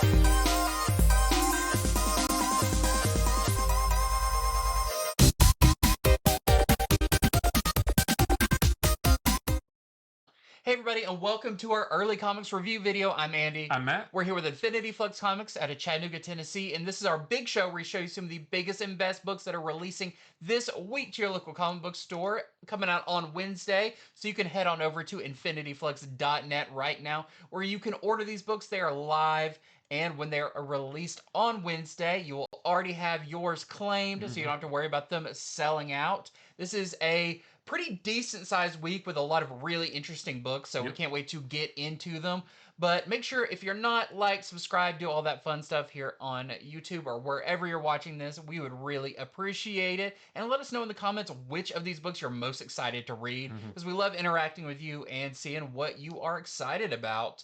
Hey everybody, and welcome to our early comics review video. I'm Andy. I'm Matt. We're here with Infinity Flux Comics out of Chattanooga, Tennessee, and this is our big show where we show you some of the biggest and best books that are releasing this week to your local comic book store, coming out on Wednesday. So you can head on over to infinityflux.net right now, where you can order these books. They are live, and when they're released on Wednesday, you will already have yours claimed, so you don't have to worry about them selling out. This is a pretty decent sized week with a lot of really interesting books, so we can't wait to get into them. But make sure, if you're not, like, subscribe, do all that fun stuff here on YouTube or wherever you're watching this. We would really appreciate it. And let us know in the comments which of these books you're most excited to read, because we love interacting with you and seeing what you are excited about.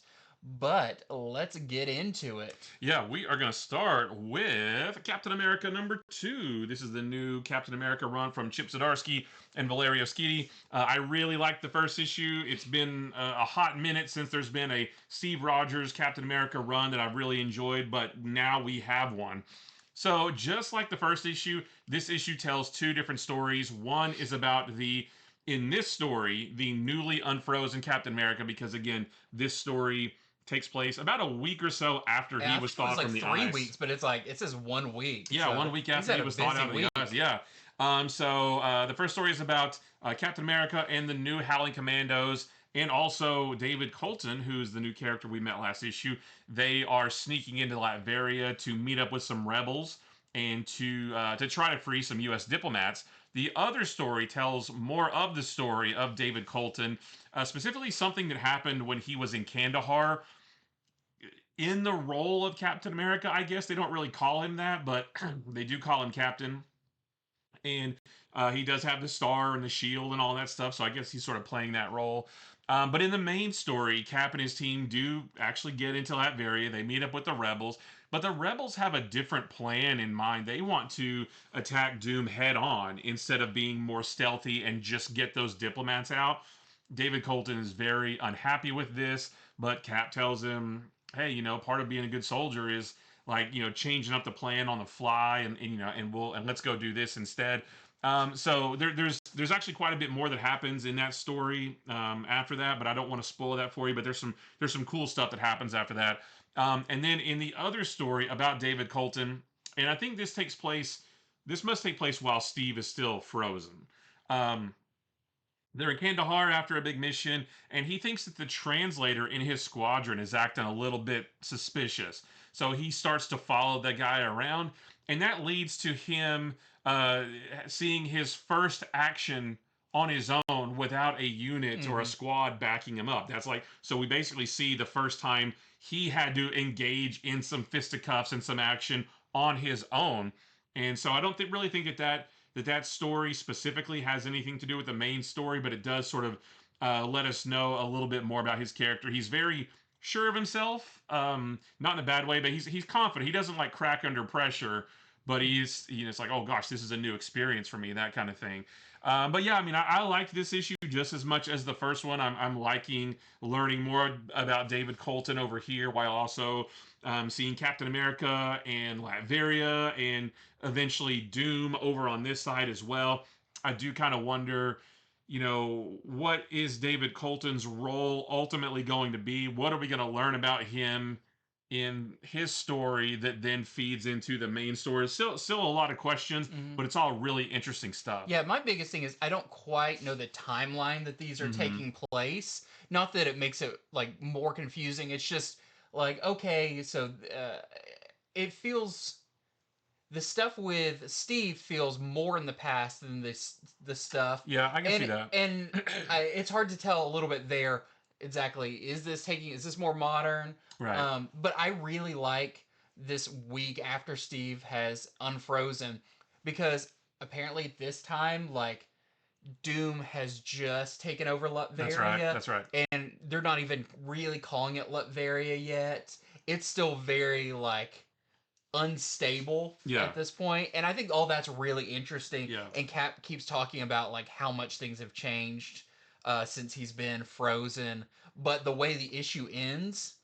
But let's get into it. Yeah, we are going to start with Captain America #2. This is the new Captain America run from Chip Zdarsky and Valerio Schiti. I really liked the first issue. It's been a hot minute since there's been a Steve Rogers Captain America run that I've really enjoyed, but now we have one. So just like the first issue, this issue tells two different stories. One is about in this story, the newly unfrozen Captain America, because again, this story takes place about a week or so after he was thawed from the ice. 3 weeks, but it says 1 week. Yeah, so 1 week after he was thawed out of the ice. Yeah. The first story is about Captain America and the new Howling Commandos, and also David Colton, who's the new character we met last issue. They are sneaking into Latveria to meet up with some rebels and to try to free some U.S. diplomats. The other story tells more of the story of David Colton, specifically something that happened when he was in Kandahar, in the role of Captain America. I guess they don't really call him that, but they do call him Captain. And he does have the star and the shield and all that stuff, so I guess he's sort of playing that role. But in the main story, Cap and his team do actually get into Latveria. They meet up with the rebels, but the rebels have a different plan in mind. They want to attack Doom head on instead of being more stealthy and just get those diplomats out. David Colton is very unhappy with this, but Cap tells him, hey, part of being a good soldier is, like, changing up the plan on the fly, and let's go do this instead. So there's actually quite a bit more that happens in that story after that, but I don't want to spoil that for you. But there's some cool stuff that happens after that. And then in the other story about David Colton, and I think this must take place while Steve is still frozen. They're in Kandahar after a big mission, and he thinks that the translator in his squadron is acting a little bit suspicious. So he starts to follow the guy around, and that leads to him seeing his first action on his own without a unit or a squad backing him up. So we basically see the first time he had to engage in some fisticuffs and some action on his own. And so I don't really think that story specifically has anything to do with the main story, but it does sort of let us know a little bit more about his character. He's very sure of himself, not in a bad way, but he's confident. He doesn't like crack under pressure, but it's like, oh gosh, this is a new experience for me, that kind of thing. But yeah, I mean, I liked this issue just as much as the first one. I'm liking learning more about David Colton over here, while also seeing Captain America and Latveria and eventually Doom over on this side as well. I do kind of wonder, what is David Colton's role ultimately going to be? What are we going to learn about him in his story that then feeds into the main story? Still a lot of questions, but it's all really interesting stuff. Yeah, my biggest thing is I don't quite know the timeline that these are taking place. Not that it makes it, like, more confusing. It's just like, okay, so it feels, the stuff with Steve feels more in the past than the stuff. Yeah, I can see that. And it's hard to tell a little bit there exactly. Is this more modern? Right. But I really like this week after Steve has unfrozen, because apparently this time, like, Doom has just taken over Latveria. That's right. And they're not even really calling it Latveria yet. It's still very, like, unstable at this point. And I think all that's really interesting. Yeah. And Cap keeps talking about, like, how much things have changed since he's been frozen. But the way the issue ends,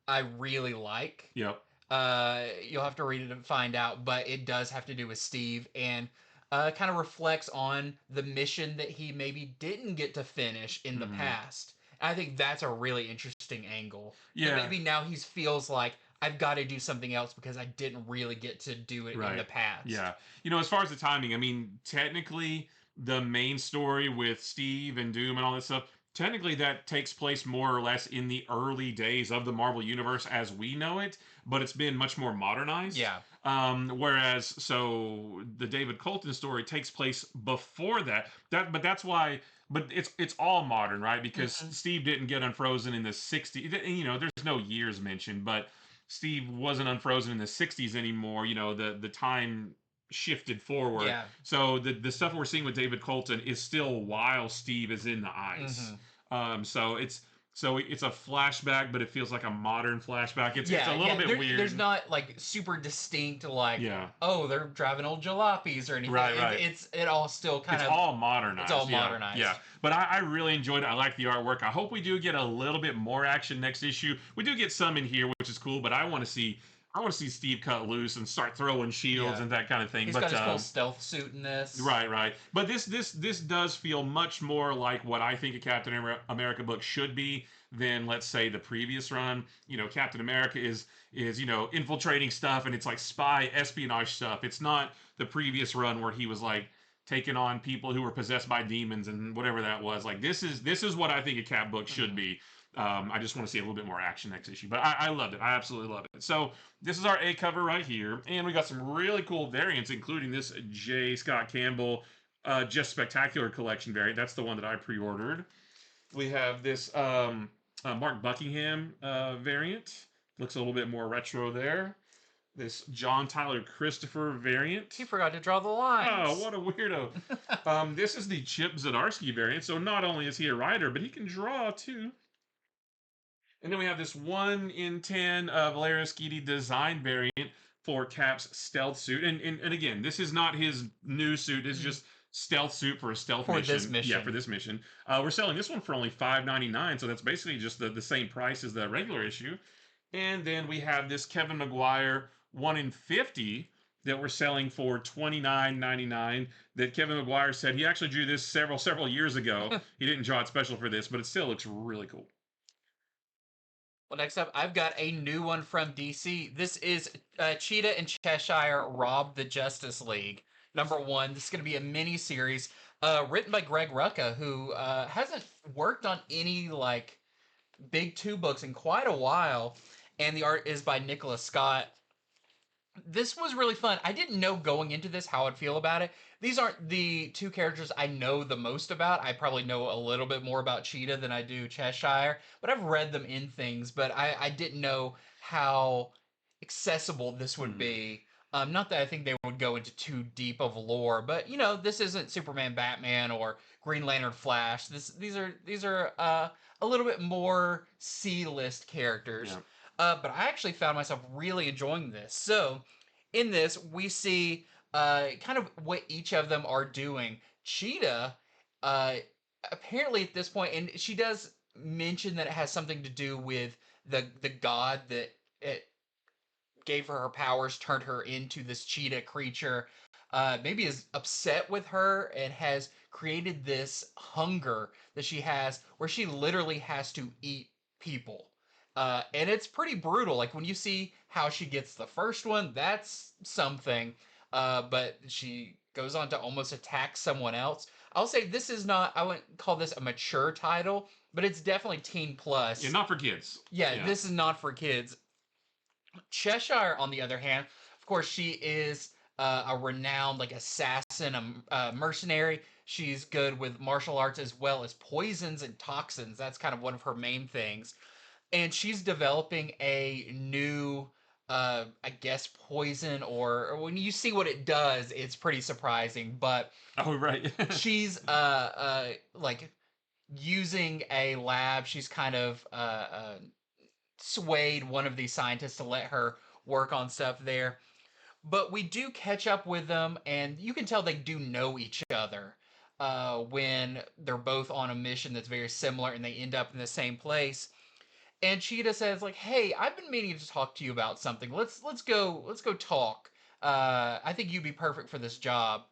I really like. Yep. You'll have to read it and find out, but it does have to do with Steve and kind of reflects on the mission that he maybe didn't get to finish in the Hmm. past. And I think that's a really interesting angle. That Yeah. maybe now he feels like I've got to do something else because I didn't really get to do it in the Right. past. Yeah. As far as the timing, I mean, technically, the main story with Steve and Doom and all that stuff, technically that takes place more or less in the early days of the Marvel Universe as we know it, but it's been much more modernized. Yeah. Whereas, so the David Colton story takes place before that. But that's why. But it's all modern, right? Because Hmm. Steve didn't get unfrozen in the '60s. There's no years mentioned, but Steve wasn't unfrozen in the '60s anymore. The time shifted forward. Yeah. So the stuff we're seeing with David Colton is still while Steve is in the ice. Hmm. So it's a flashback, but it feels like a modern flashback. It's a Yeah, little yeah. bit weird. There's not like super distinct, like, Yeah. oh, they're driving old jalopies or anything. Right, right. It all still kind It's of all modernized. it's all Yeah, modernized. yeah. But I really enjoyed it. I like the artwork. I hope we do get a little bit more action next issue. We do get some in here, which is cool. But I want to see Steve cut loose and start throwing shields Yeah. and that kind of thing. He's But got his cool stealth suit in this. right, right. But this does feel much more like what I think a Captain America book should be than, let's say, the previous run. Captain America is infiltrating stuff, and it's like spy espionage stuff. It's not the previous run where he was like taking on people who were possessed by demons and whatever that was. Like this is what I think a Cap book should be. I just want to see a little bit more action next issue, but I loved it. I absolutely loved it. So this is our A cover right here, and we got some really cool variants, including this J. Scott Campbell Just Spectacular Collection variant. That's the one that I pre-ordered. We have this Mark Buckingham variant. Looks a little bit more retro there. This John Tyler Christopher variant. He forgot to draw the lines. Oh, what a weirdo. This is the Chip Zdarsky variant. So not only is he a writer, but he can draw too. And then we have this 1 in 10 Valeria Skidi design variant for Cap's stealth suit. And again, this is not his new suit. It's just stealth suit for a stealth For mission. this mission. Yeah, for this mission. We're selling this one for only $5.99, so that's basically just the same price as the regular issue. And then we have this Kevin Maguire 1 in 50 that we're selling for $29.99. That Kevin Maguire said he actually drew this several years ago. He didn't draw it special for this, but it still looks really cool. Well, next up, I've got a new one from DC. This is Cheetah and Cheshire Rob the Justice League. #1. This is going to be a mini series written by Greg Rucka, who hasn't worked on any like big 2 books in quite a while, and the art is by Nicholas Scott. This was really fun. I didn't know going into this how I'd feel about it. These aren't the 2 characters I know the most about. I probably know a little bit more about Cheetah than I do Cheshire, but I've read them in things, but I didn't know how accessible this would be. Not that I think they would go into too deep of lore, but this isn't Superman, Batman, or Green Lantern, Flash. These are a little bit more C-list characters. Yeah. But I actually found myself really enjoying this. So, in this, we see kind of what each of them are doing. Cheetah, apparently at this point, and she does mention that it has something to do with the god that it gave her powers, turned her into this cheetah creature. Maybe is upset with her and has created this hunger that she has, where she literally has to eat people. And it's pretty brutal. Like when you see how she gets the first one, that's something. But she goes on to almost attack someone else. I'll say this is not, I wouldn't call this a mature title, but it's definitely teen plus. Yeah, not for kids. Yeah, this is not for kids. Cheshire, on the other hand, of course, she is a renowned like assassin, a mercenary. She's good with martial arts as well as poisons and toxins. That's kind of one of her main things. And she's developing a new I guess poison, or when you see what it does, it's pretty surprising. But oh right. she's like using a lab. She's kind of swayed one of these scientists to let her work on stuff there. But we do catch up with them, and you can tell they do know each other when they're both on a mission that's very similar and they end up in the same place. And Cheetah says like, "Hey, I've been meaning to talk to you about something. Let's go talk. I think you'd be perfect for this job."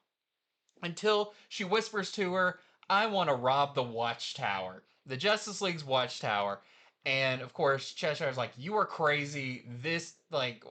Until she whispers to her, "I want to rob the Watchtower, the Justice League's Watchtower." And of course, Cheshire's like, "You are crazy. This, like,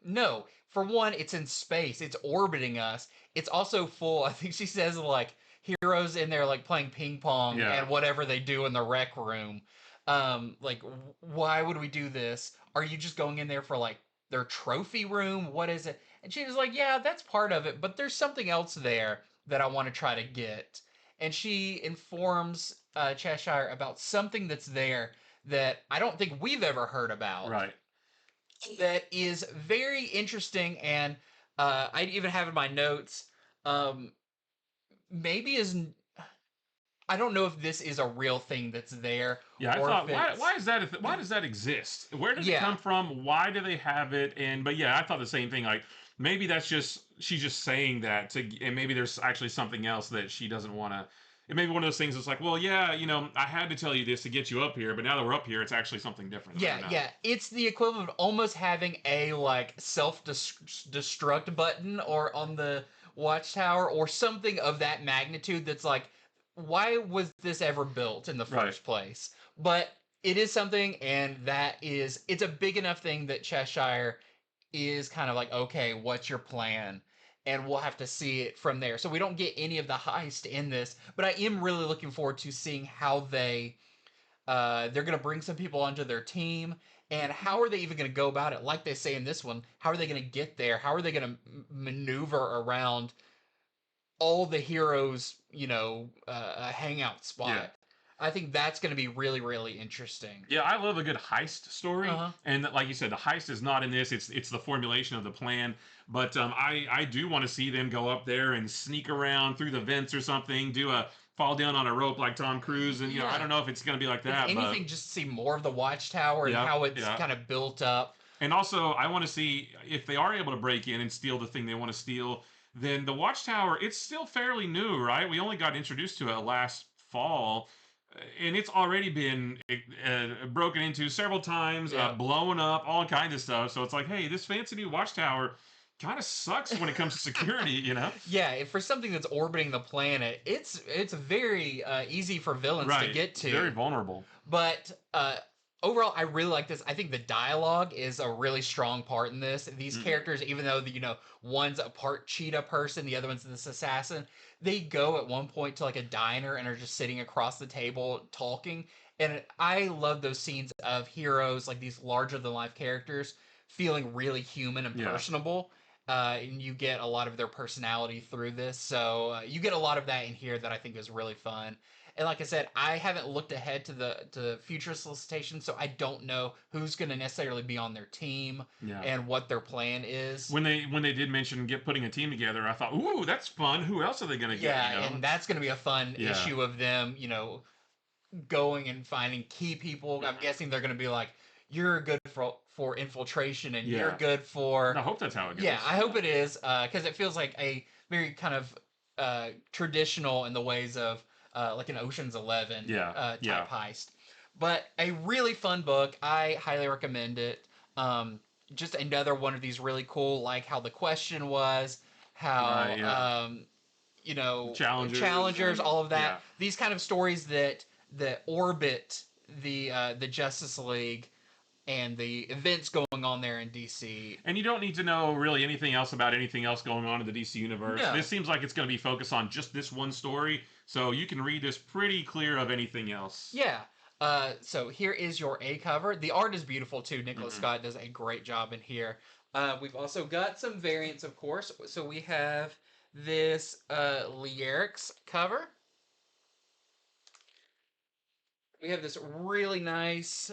no. For one, it's in space. It's orbiting us. It's also full." I think she says like heroes in there like playing ping pong Yeah. and whatever they do in the rec room. Like, why would we do this? Are you just going in there for like their trophy room? What is it? And she was like, "Yeah, that's part of it, but there's something else there that I want to try to get." And she informs Cheshire about something that's there that I don't think we've ever heard about. Right. That is very interesting, and I even have in my notes. Um, maybe is I don't know if this is a real thing that's there, Yeah, I or thought, if it's why is that? Why does that exist? Where did it yeah, come from? Why do they have it? And but yeah, I thought the same thing. Like maybe that's just she's just saying that to, and maybe there's actually something else that she doesn't want to. It may be one of those things that's like, well, yeah, I had to tell you this to get you up here, but now that we're up here, it's actually something different. I yeah, don't know. yeah. It's the equivalent of almost having a like self-destruct button or on the watchtower or something of that magnitude. That's like, why was this ever built in the Right. first place? But it is something, and it's a big enough thing that Cheshire is kind of like, okay, what's your plan? And we'll have to see it from there. So we don't get any of the heist in this, but I am really looking forward to seeing how they're going to bring some people onto their team, and how are they even going to go about it? Like they say in this one, how are they going to get there? How are they going to maneuver around all the heroes, a hangout spot? Yeah. I think that's going to be really, really interesting. Yeah, I love a good heist story, Uh-huh. and like you said, the heist is not in this. It's the formulation of the plan. But I do want to see them go up there and sneak around through the vents or something, do a fall down on a rope like Tom Cruise, and I Yeah. don't know if it's going to be like If that, but anything, just see more of the watchtower and yeah, how it's yeah. kind of built up. And also, I want to see if they are able to break in and steal the thing they want to steal. Then the Watchtower, it's still fairly new, right? We only got introduced to it last fall, and it's already been broken into several times, Yeah. blown up, all kinds of stuff. So it's like, hey, this fancy new Watchtower kind of sucks when it comes to security. Yeah, for something that's orbiting the planet, it's very easy for villains to Right. get to. Very vulnerable. But overall, I really like this. I think the dialogue is a really strong part in this. These characters, even though one's a part cheetah person, the other one's this assassin, they go at one point to like a diner and are just sitting across the table talking. And I love those scenes of heroes, like these larger than life characters, feeling really human and Yeah. personable. And you get a lot of their personality through this. So you get a lot of that in here that I think is really fun. And like I said, I haven't looked ahead to the future solicitation, so I don't know who's going to necessarily be on their team Yeah. and what their plan is. When they did mention putting a team together, I thought, ooh, that's fun. Who else are they going to get? Yeah, and that's going to be a fun issue of them, going and finding key people. I'm guessing they're going to be like, you're good for infiltration, and you're good for. I hope that's how it goes. Yeah, I hope it is, because it feels like a very kind of traditional in the ways of like an Ocean's 11 type heist. But a really fun book. I highly recommend it. Just another one of these really cool, like how the question was, how challengers, all of that. Yeah. These kind of stories that orbit the Justice League and the events going on there in DC. And you don't need to know really anything else about anything else going on in the DC universe. No. This seems like it's going to be focused on just this one story, so you can read this pretty clear of anything else. Yeah. So here is your A cover. The art is beautiful too. Nicholas Scott does a great job in here. We've also got some variants, of course. So we have this Lyrics cover. We have this really nice,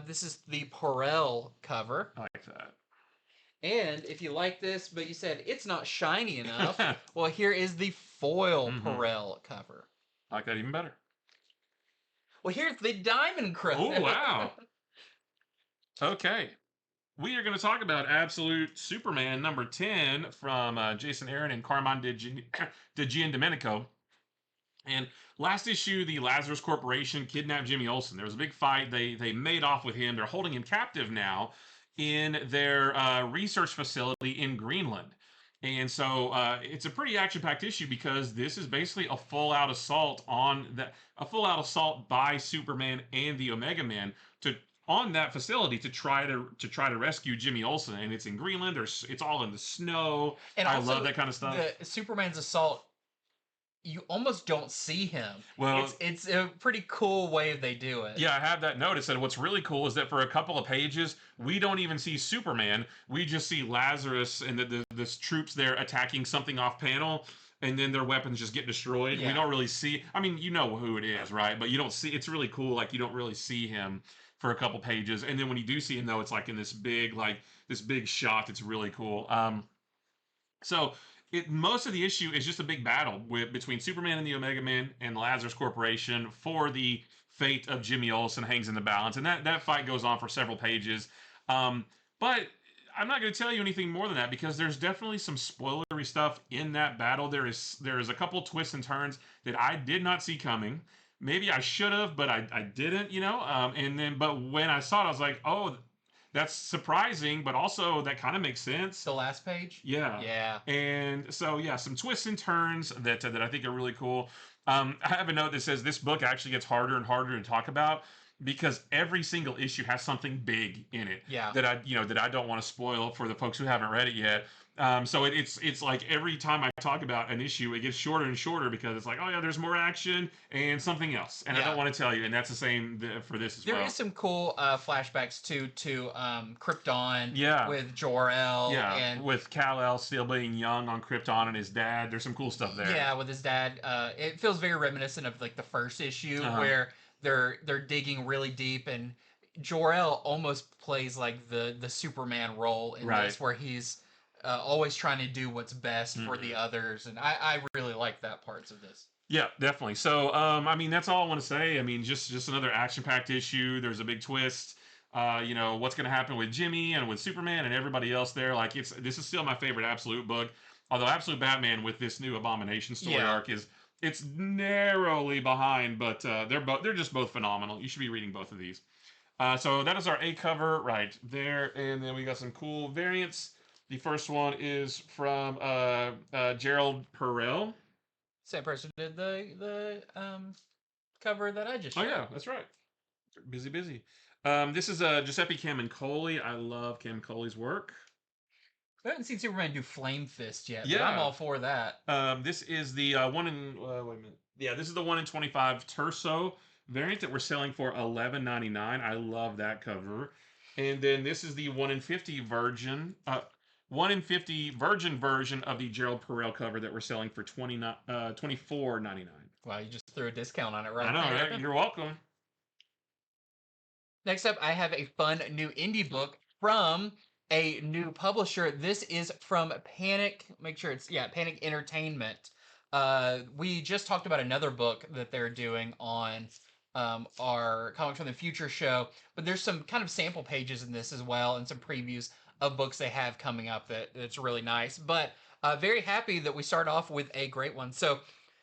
this is the Perel cover. I like that. And if you like this, but you said it's not shiny enough, well, here is the foil Perel cover. I like that even better. Well, here's the diamond cover. Oh, wow. Okay. We are going to talk about Absolute Superman number 10 from Jason Aaron and Carmine Di Giandomenico. And last issue, the Lazarus Corporation kidnapped Jimmy Olsen. There was a big fight. They made off with him. They're holding him captive now in their research facility in Greenland. And so it's a pretty action-packed issue because this is basically a full-out assault a full-out assault by Superman and the Omega Man to on that facility to try to rescue Jimmy Olsen. And it's in Greenland. It's all in the snow. And I also, love that kind of stuff. The Superman's assault, you almost don't see him. Well, it's a pretty cool way they do it. Yeah, I have that notice. And what's really cool is that for a couple of pages, we don't even see Superman. We just see Lazarus and the troops there attacking something off panel, and then their weapons just get destroyed. Yeah. We don't really see. I mean, you know who it is, right? But you don't see. It's really cool. Like you don't really see him for a couple pages, and then when you do see him, though, it's like in this big shot. It's really cool. So most of the issue is just a big battle between Superman and the Omega Man and the Lazarus Corporation for the fate of Jimmy Olsen hangs in the balance, and that fight goes on for several pages. But I'm not going to tell you anything more than that because there's definitely some spoilery stuff in that battle. There is a couple twists and turns that I did not see coming. Maybe I should have, but I didn't, you know. But when I saw it, I was like, oh, that's surprising, but also that kind of makes sense. The last page? Yeah. Yeah. And so, yeah, some twists and turns that I think are really cool. I have a note that says this book actually gets harder and harder to talk about because every single issue has something big in it. Yeah. That I don't want to spoil for the folks who haven't read it yet. So it's like every time I talk about an issue, it gets shorter and shorter because it's like, oh yeah, there's more action and something else, and I don't want to tell you. And that's the same for this as well. There is some cool flashbacks to Krypton. Yeah. With Jor-El. Yeah. And with Kal-El still being young on Krypton and his dad. There's some cool stuff there. Yeah, with his dad. It feels very reminiscent of like the first issue where they're digging really deep, and Jor-El almost plays like the Superman role in this, where he's always trying to do what's best for the others, and I really like that parts of this. Yeah, definitely. So, I mean, that's all I want to say. I mean, just another action-packed issue. There's a big twist. What's going to happen with Jimmy and with Superman and everybody else there. Like, this is still my favorite Absolute book. Although Absolute Batman with this new Abomination story arc it's narrowly behind, but they're just both phenomenal. You should be reading both of these. So that is our A cover right there, and then we got some cool variants. The first one is from Gerald Perel. Same person did the cover that I just showed. Oh yeah, that's right. Busy. This is Giuseppe Camuncoli. I love Camuncoli's work. I haven't seen Superman do Flame Fist yet, but I'm all for that. This is the wait a minute. Yeah, this is the 1 in 25 Terso variant that we're selling for $11.99. I love that cover. And then this is the 1 in 50 Virgin 1 in 50 Virgin version of the Gerald Perel cover that we're selling for $24.99. Wow, you just threw a discount on it right I know, there. right? You're welcome. Next up, I have a fun new indie book from a new publisher. This is from Panic. Make sure it's Panic Entertainment. We just talked about another book that they're doing on our Comics from the Future show, but there's some kind of sample pages in this as well, and some previews of books they have coming up that's really nice. But very happy that we start off with a great one. So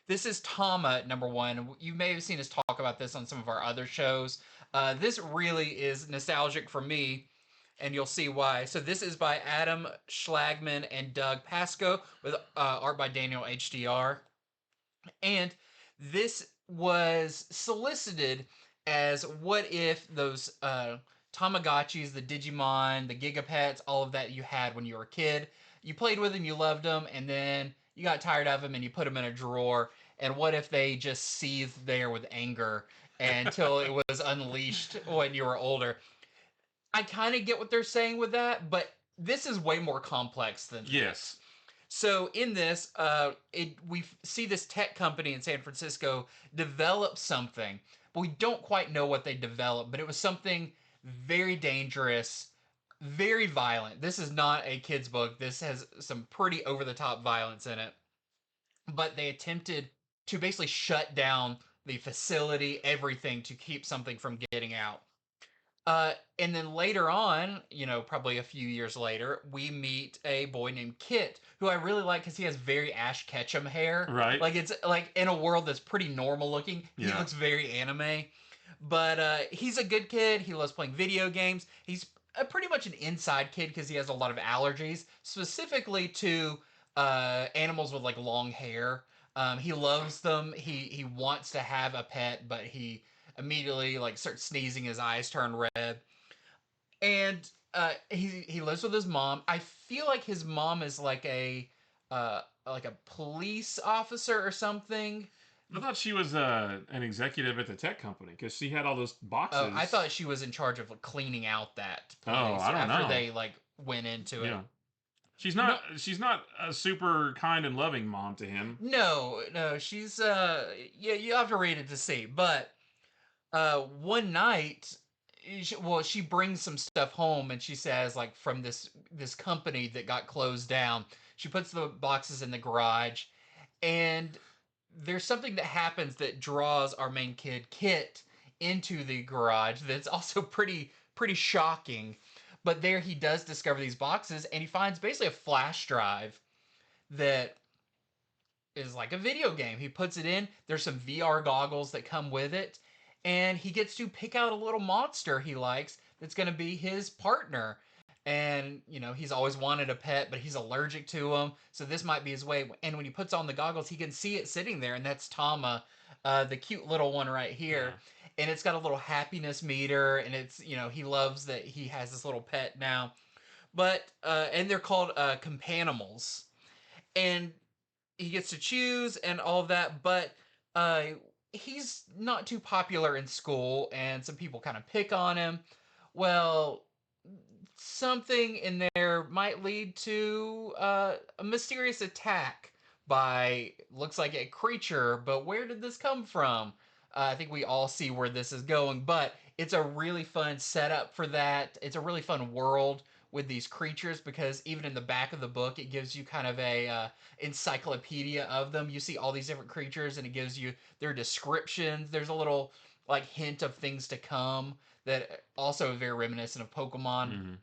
this is Tama #1. You may have seen us talk about this on some of our other shows. This really is nostalgic for me, and you'll see why. So this is by Adam Schlagman and Doug Pascoe with art by Daniel HDR. And this was solicited as what if those Tamagotchis, the Digimon, the Gigapets, all of that you had when you were a kid, you played with them, you loved them, and then you got tired of them and you put them in a drawer. And what if they just seethed there with anger until it was unleashed when you were older? I kind of get what they're saying with that, but this is way more complex than Yes. that. So in this, we see this tech company in San Francisco develop something, but we don't quite know what they developed. But it was something very dangerous, very violent. This is not a kid's book. This has some pretty over-the-top violence in it. But they attempted to basically shut down the facility, everything, to keep something from getting out. And then later on, probably a few years later, we meet a boy named Kit, who I really like because he has very Ash Ketchum hair. Right. Like it's like in a world that's pretty normal looking, he Yeah. looks very anime. But he's a good kid. He loves playing video games. He's pretty much an inside kid because he has a lot of allergies, specifically to animals with like long hair. He loves them. He wants to have a pet, but he immediately like starts sneezing. His eyes turn red, and he lives with his mom. I feel like his mom is like a police officer or something. I thought she was an executive at the tech company because she had all those boxes. Oh, I thought she was in charge of like, cleaning out that place I don't after know. they like went into it. She's not. She's not a super kind and loving mom to him. No, she's yeah, you have to read it to see. But one night, she brings some stuff home and she says like from this company that got closed down. She puts the boxes in the garage, and there's something that happens that draws our main kid Kit into the garage that's also pretty shocking. But there he does discover these boxes and he finds basically a flash drive that is like a video game. He puts it in, there's some VR goggles that come with it, and he gets to pick out a little monster he likes that's going to be his partner. And, he's always wanted a pet, but he's allergic to them. So this might be his way. And when he puts on the goggles, he can see it sitting there. And that's Tama, the cute little one right here. Yeah. And it's got a little happiness meter. And it's, he loves that he has this little pet now. But, and they're called companimals. And he gets to choose and all of that. But he's not too popular in school. And some people kind of pick on him. Well, something in there might lead to a mysterious attack by looks like a creature, but where did this come from? I think we all see where this is going, but it's a really fun setup for that. It's a really fun world with these creatures because even in the back of the book, it gives you kind of a encyclopedia of them. You see all these different creatures, and it gives you their descriptions. There's a little like hint of things to come that also very reminiscent of Pokemon. Mm-hmm.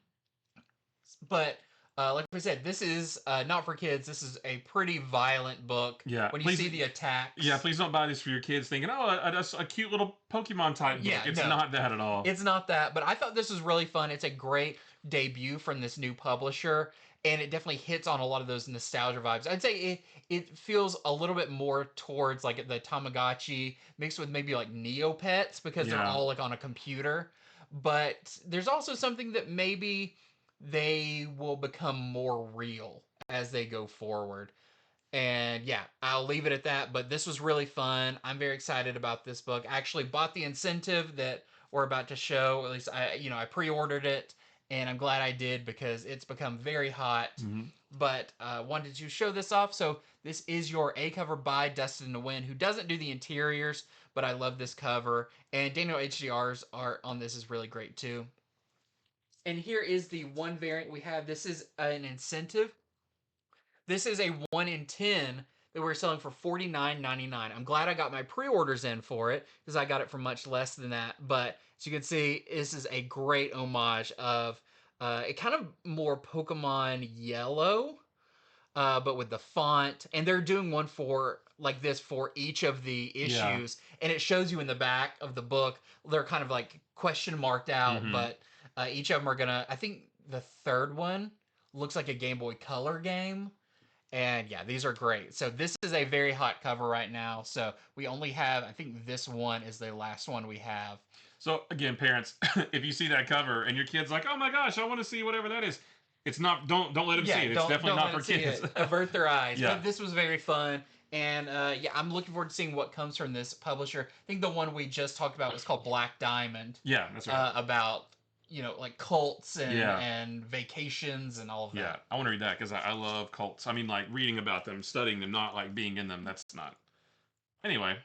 But like we said, this is not for kids. This is a pretty violent book. Yeah. When you see the attacks. Yeah, please don't buy this for your kids thinking, a cute little Pokemon type book. It's not that at all. It's not that. But I thought this was really fun. It's a great debut from this new publisher. And it definitely hits on a lot of those nostalgia vibes. I'd say it feels a little bit more towards like the Tamagotchi mixed with maybe like Neopets because they're all like on a computer. But there's also something that maybe they will become more real as they go forward. And yeah, I'll leave it at that. But this was really fun. I'm very excited about this book. I actually bought the incentive that we're about to show. At least I pre-ordered it, and I'm glad I did because it's become very hot. Mm-hmm. But wanted to show this off. So this is your A cover by Destined to Win, who doesn't do the interiors, but I love this cover. And Daniel HDR's art on this is really great too. And here is the one variant we have. This is an incentive. This is a 1 in 10 that we're selling for $49.99. I'm glad I got my pre-orders in for it because I got it for much less than that. But as you can see, this is a great homage of it kind of more Pokemon Yellow, but with the font. And they're doing one for like this for each of the issues. And it shows you in the back of the book, they're kind of like question marked out, but each of them are gonna, I think the third one looks like a Game Boy Color game. And yeah, these are great. So this is a very hot cover right now. So we only have, I think this one is the last one we have. So again, parents, if you see that cover and your kid's like, oh my gosh, I want to see whatever that is. It's not, don't let them see it. It's definitely not for kids. Avert their eyes. Yeah. But this was very fun. And yeah, I'm looking forward to seeing what comes from this publisher. I think the one we just talked about was called Black Diamond. Yeah, that's right. About like cults and vacations and all of that. Yeah, I want to read that because I love cults. I mean, like reading about them, studying them, not like being in them. That's not. Anyway,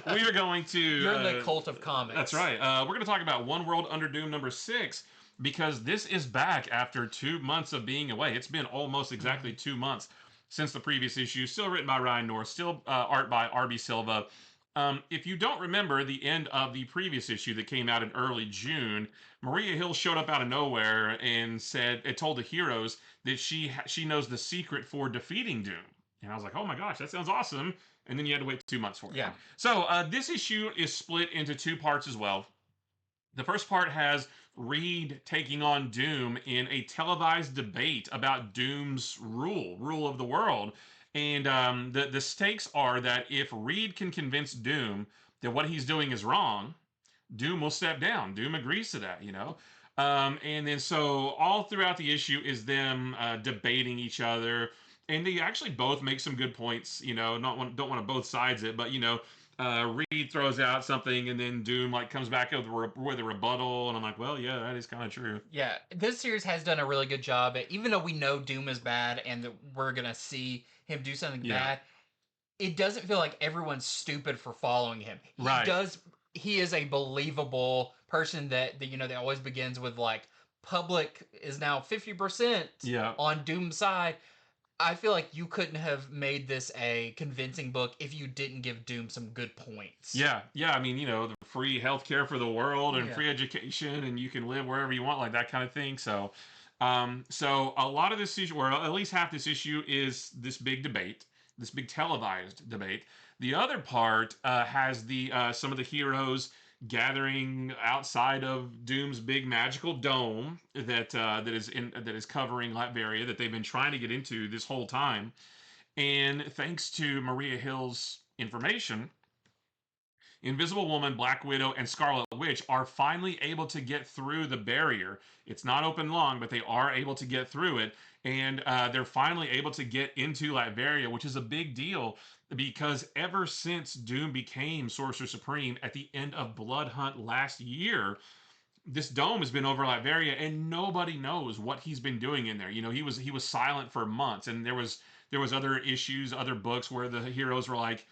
we are going to. You're in the cult of comics. That's right. We're going to talk about One World Under Doom number 6 because this is back after 2 months of being away. It's been almost exactly 2 months since the previous issue. Still written by Ryan North, still art by R.B. Silva. If you don't remember the end of the previous issue that came out in early June, Maria Hill showed up out of nowhere and told the heroes that she knows the secret for defeating Doom. And I was like, oh my gosh, that sounds awesome. And then you had to wait 2 months for it. Yeah. So this issue is split into two parts as well. The first part has Reed taking on Doom in a televised debate about Doom's rule of the world. And the stakes are that if Reed can convince Doom that what he's doing is wrong, Doom will step down. Doom agrees to that, you know? And then so all throughout the issue is them debating each other. And they actually both make some good points, you know, don't want to both sides it, but, you know, Reed throws out something and then Doom like comes back with a rebuttal, and I'm like, well, yeah, that is kind of true. Yeah, this series has done a really good job at, even though we know Doom is bad and that we're gonna see him do something bad, it doesn't feel like everyone's stupid for following him. He is a believable person that you know that always begins with like public is now 50% on Doom's side. I feel like you couldn't have made this a convincing book if you didn't give Doom some good points. Yeah. I mean, you know, the free healthcare for the world and free education, and you can live wherever you want, like that kind of thing. So, so a lot of this issue, or at least half this issue, is this big debate, this big televised debate. The other part has the some of the heroes gathering outside of Doom's big magical dome that is covering Latveria that they've been trying to get into this whole time. And thanks to Maria Hill's information, Invisible Woman, Black Widow, and Scarlet Witch are finally able to get through the barrier. It's not open long, but they are able to get through it. And they're finally able to get into Latveria, which is a big deal because ever since Doom became Sorcerer Supreme at the end of Blood Hunt last year, this dome has been over Latveria, and nobody knows what he's been doing in there. You know, he was silent for months, and there was other issues, other books where the heroes were like,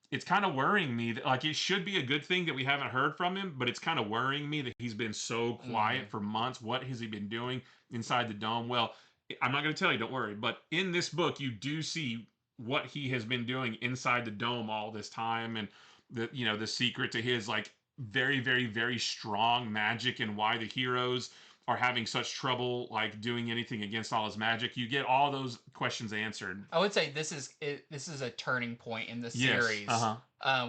it's kind of worrying me that, like, it should be a good thing that we haven't heard from him, but it's kind of worrying me that he's been so quiet for months. What has he been doing inside the dome? Well, I'm not going to tell you, don't worry. But in this book, you do see what he has been doing inside the dome all this time, and the secret to his like very, very, very strong magic, and why the heroes are having such trouble like doing anything against all his magic. You get all those questions answered. I would say this is a turning point in the series,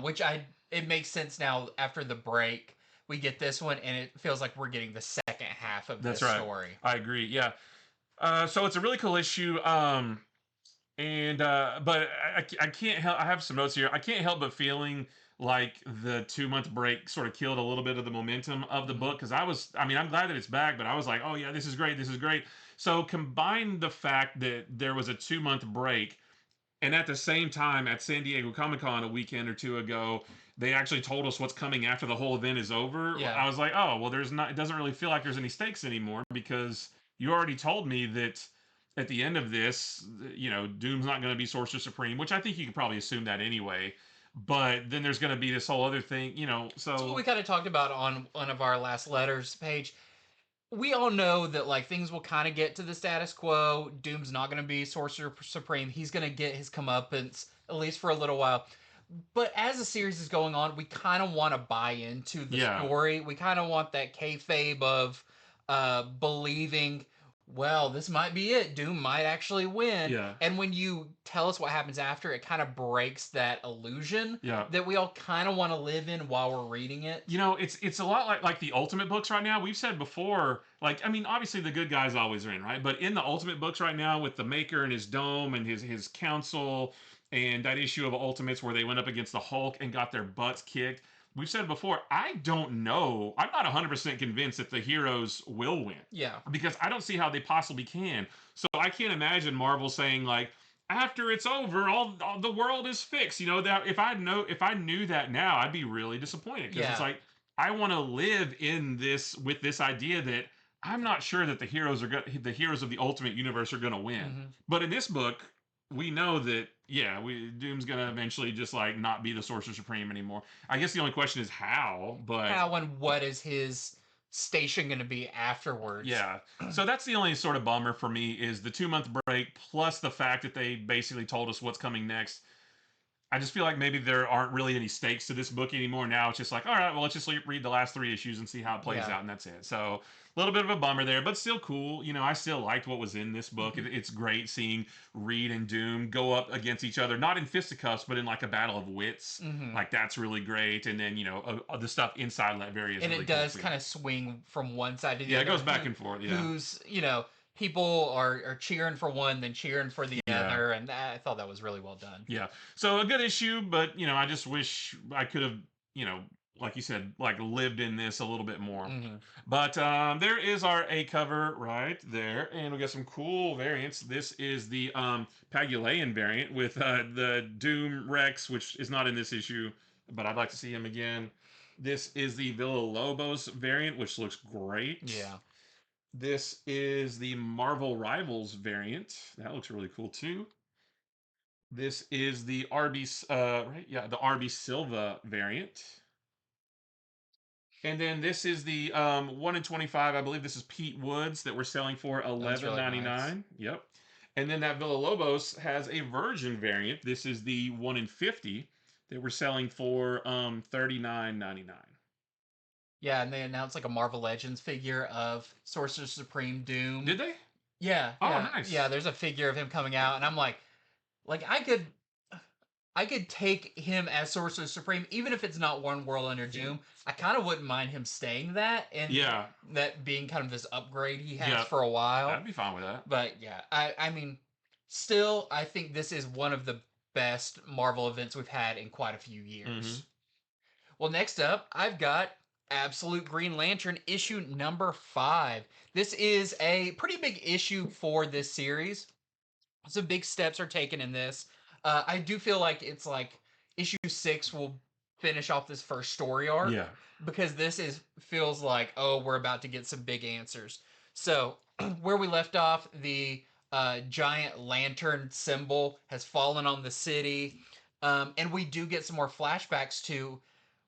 which it makes sense now after the break. We get this one, and it feels like we're getting the second half of this story. I agree. Yeah. So it's a really cool issue. But I can't help. I have some notes here. I can't help but feeling like the 2-month break sort of killed a little bit of the momentum of the book, because I'm glad that it's back, but I was like, oh yeah, this is great. So combine the fact that there was a 2-month break, and at the same time at San Diego Comic-Con a weekend or two ago, they actually told us what's coming after the whole event is over. I was like, oh, well, it doesn't really feel like there's any stakes anymore, because you already told me that at the end of this, you know, Doom's not going to be Sorcerer Supreme, which I think you could probably assume that anyway. But then there's going to be this whole other thing, you know. So that's what we kind of talked about on one of our last letters page. We all know that like things will kind of get to the status quo. Doom's not going to be Sorcerer Supreme. He's going to get his comeuppance at least for a little while. But as the series is going on, we kind of want to buy into the story. We kind of want that kayfabe of believing, well, this might be it. Doom might actually win. Yeah. And when you tell us what happens after, it kind of breaks that illusion that we all kind of want to live in while we're reading it. You know, it's a lot like the Ultimate books right now. We've said before, like, I mean, obviously the good guys always win, right? But in the Ultimate books right now, with the Maker and his dome and his council, and that issue of Ultimates where they went up against the Hulk and got their butts kicked, we've said before, I don't know. I'm not 100% convinced that the heroes will win. Yeah. Because I don't see how they possibly can. So I can't imagine Marvel saying, like, after it's over, all the world is fixed. You know, that if I knew that now, I'd be really disappointed. Because it's like, I want to live in this with this idea that I'm not sure that the heroes of the Ultimate Universe are going to win. But in this book, we know that, Doom's gonna eventually just like not be the Sorcerer Supreme anymore. I guess the only question is how, but how and what is his station gonna be afterwards? Yeah. So that's the only sort of bummer for me, is the 2-month break plus the fact that they basically told us what's coming next. I just feel like maybe there aren't really any stakes to this book anymore. Now it's just like, all right, well, let's just read the last 3 issues and see how it plays Yeah. out, and that's it. So a little bit of a bummer there, but still cool. You know, I still liked what was in this book. It's great seeing Reed and Doom go up against each other, not in fisticuffs, but in like a battle of wits. Mm-hmm. Like that's really great. And then the stuff inside Latveria is And really it cool does too. kind of swing from one side to the Yeah, it other. goes back and forth. Yeah, Who's people are cheering for one, then cheering for the yeah. other, and I thought that was really well done. Yeah. So a good issue, but I just wish I could have, like you said, like lived in this a little bit more. Mm-hmm. But there is our A cover right there, and we got some cool variants. This is the Pagulayan variant with the Doom Rex, which is not in this issue, but I'd like to see him again. This is the Villa Lobos variant, which looks great. Yeah. This is the Marvel Rivals variant. That looks really cool too. This is the RB, right? Yeah, the RB Silva variant. And then this is the 1 in 25. I believe this is Pete Woods that we're selling for $11.99. Nice. Yep. And then that Villa Lobos has a Virgin variant. This is the 1 in 50 that we're selling for $39.99. Yeah, and they announced like a Marvel Legends figure of Sorcerer Supreme Doom. Did they? Yeah. Oh, yeah, nice. Yeah, there's a figure of him coming out, and I'm like I could take him as Sorcerer Supreme, even if it's not One World Under Doom. I kind of wouldn't mind him staying that, and that being kind of this upgrade he has for a while. I'd be fine with that. But yeah, I mean, still, I think this is one of the best Marvel events we've had in quite a few years. Mm-hmm. Well, next up, I've got Absolute Green Lantern issue number 5. This is a pretty big issue for this series. Some big steps are taken in this. I do feel like it's like issue 6 will finish off this first story arc. Yeah. Because this feels like, oh, we're about to get some big answers. So where we left off, the giant lantern symbol has fallen on the city. And we do get some more flashbacks to,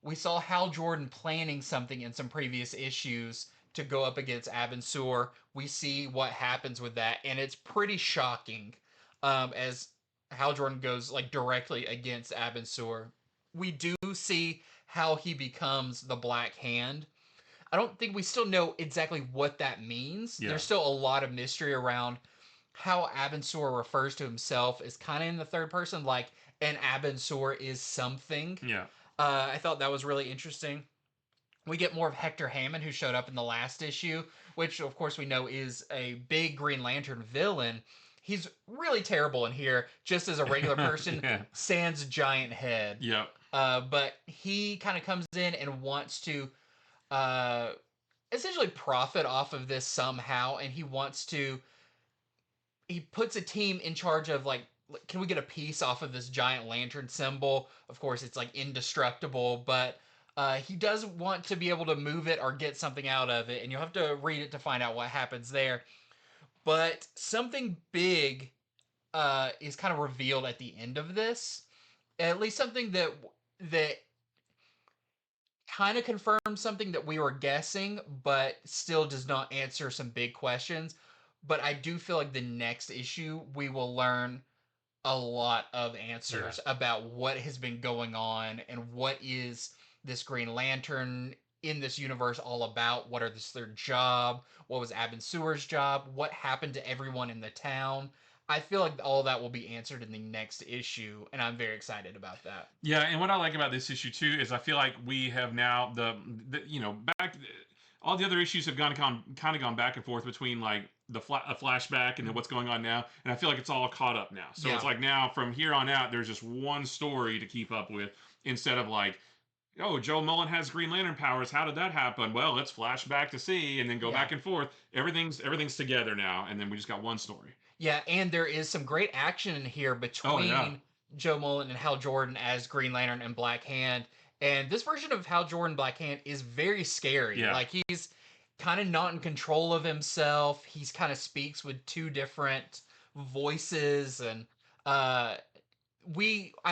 we saw Hal Jordan planning something in some previous issues to go up against Abin-Sur. We see what happens with that, and it's pretty shocking as Hal Jordan goes like directly against Abin-Sur. We do see how he becomes the Black Hand. I don't think we still know exactly what that means. Yeah. There's still a lot of mystery around how Abin-Sur refers to himself is kind of in the third person, like an Abin-Sur is something. Yeah. I thought that was really interesting. We get more of Hector Hammond, who showed up in the last issue, which of course we know is a big Green Lantern villain. He's really terrible in here, just as a regular person, sans giant head. Yep. But he kind of comes in and wants to essentially profit off of this somehow, and he puts a team in charge of like, can we get a piece off of this giant lantern symbol? Of course, it's like indestructible, but he does want to be able to move it or get something out of it, and you'll have to read it to find out what happens there. But something big is kind of revealed at the end of this. At least something that kind of confirms something that we were guessing, but still does not answer some big questions. But I do feel like the next issue we will learn a lot of answers about what has been going on and what is this Green Lantern in this universe all about. What is their job? What was Abin-Sur's job? What happened to everyone in the town? I feel like all that will be answered in the next issue, and I'm very excited about that. Yeah, and what I like about this issue too is I feel like we have now back. All the other issues have kind of gone back and forth between like a flashback and then what's going on now, and I feel like it's all caught up now. So it's like now from here on out, there's just one story to keep up with instead of like, oh, Joe Mullen has Green Lantern powers. How did that happen? Well, let's flash back to see and then go back and forth. Everything's together now, and then we just got one story. Yeah, and there is some great action in here between Joe Mullen and Hal Jordan as Green Lantern and Black Hand. And this version of Hal Jordan Black Hand is very scary. Yeah. Like, he's kind of not in control of himself. He's kind of speaks with two different voices. And I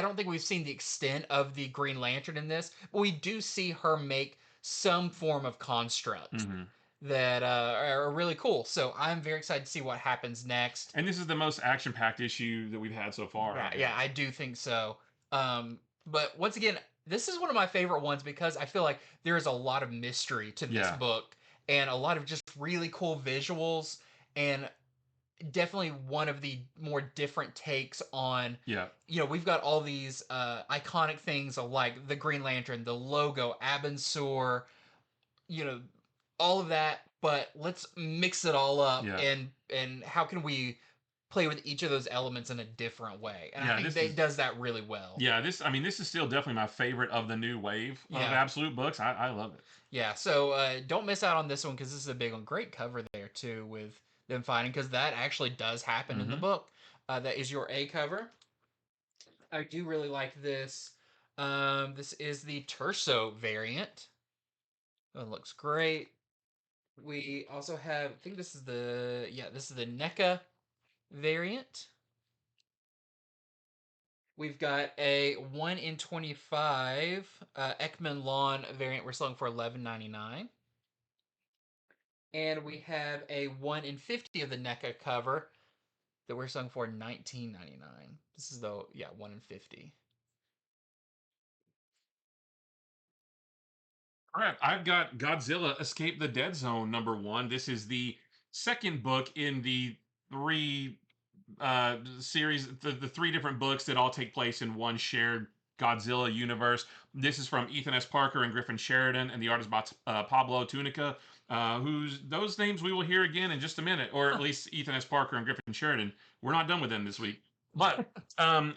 don't think we've seen the extent of the Green Lantern in this, but we do see her make some form of construct that are really cool. So I'm very excited to see what happens next. And this is the most action-packed issue that we've had so far. Yeah, I do think so. But once again, this is one of my favorite ones because I feel like there is a lot of mystery to this Yeah. book and a lot of just really cool visuals and definitely one of the more different takes on, Yeah. we've got all these iconic things like the Green Lantern, the logo, Abensur, you know, all of that, but let's mix it all up Yeah. and how can we play with each of those elements in a different way? And I Yeah. think This they is does that really well. Yeah, this is still definitely my favorite of the new wave of Yeah. Absolute books. I love it. Yeah, so don't miss out on this one because this is a big one. Great cover there too with them fighting because that actually does happen in the Hmm. book. That is your A cover. I do really like this. This is the Terso variant. It looks great. We also have, I think this is the NECA variant. We've got a 1 in 25 Ekman Lawn variant we're selling for $11.99. And we have a 1 in 50 of the NECA cover that we're selling for $19.99. This is the, 1 in 50. All right, I've got Godzilla Escape the Deadzone #1. This is the second book in the three series, the three different books that all take place in one shared Godzilla universe. This is from Ethan S. Parker and Griffin Sheridan, and the artist by Pablo Tunica, whose those names we will hear again in just a minute, or at least Ethan S. Parker and Griffin Sheridan. We're not done with them this week. But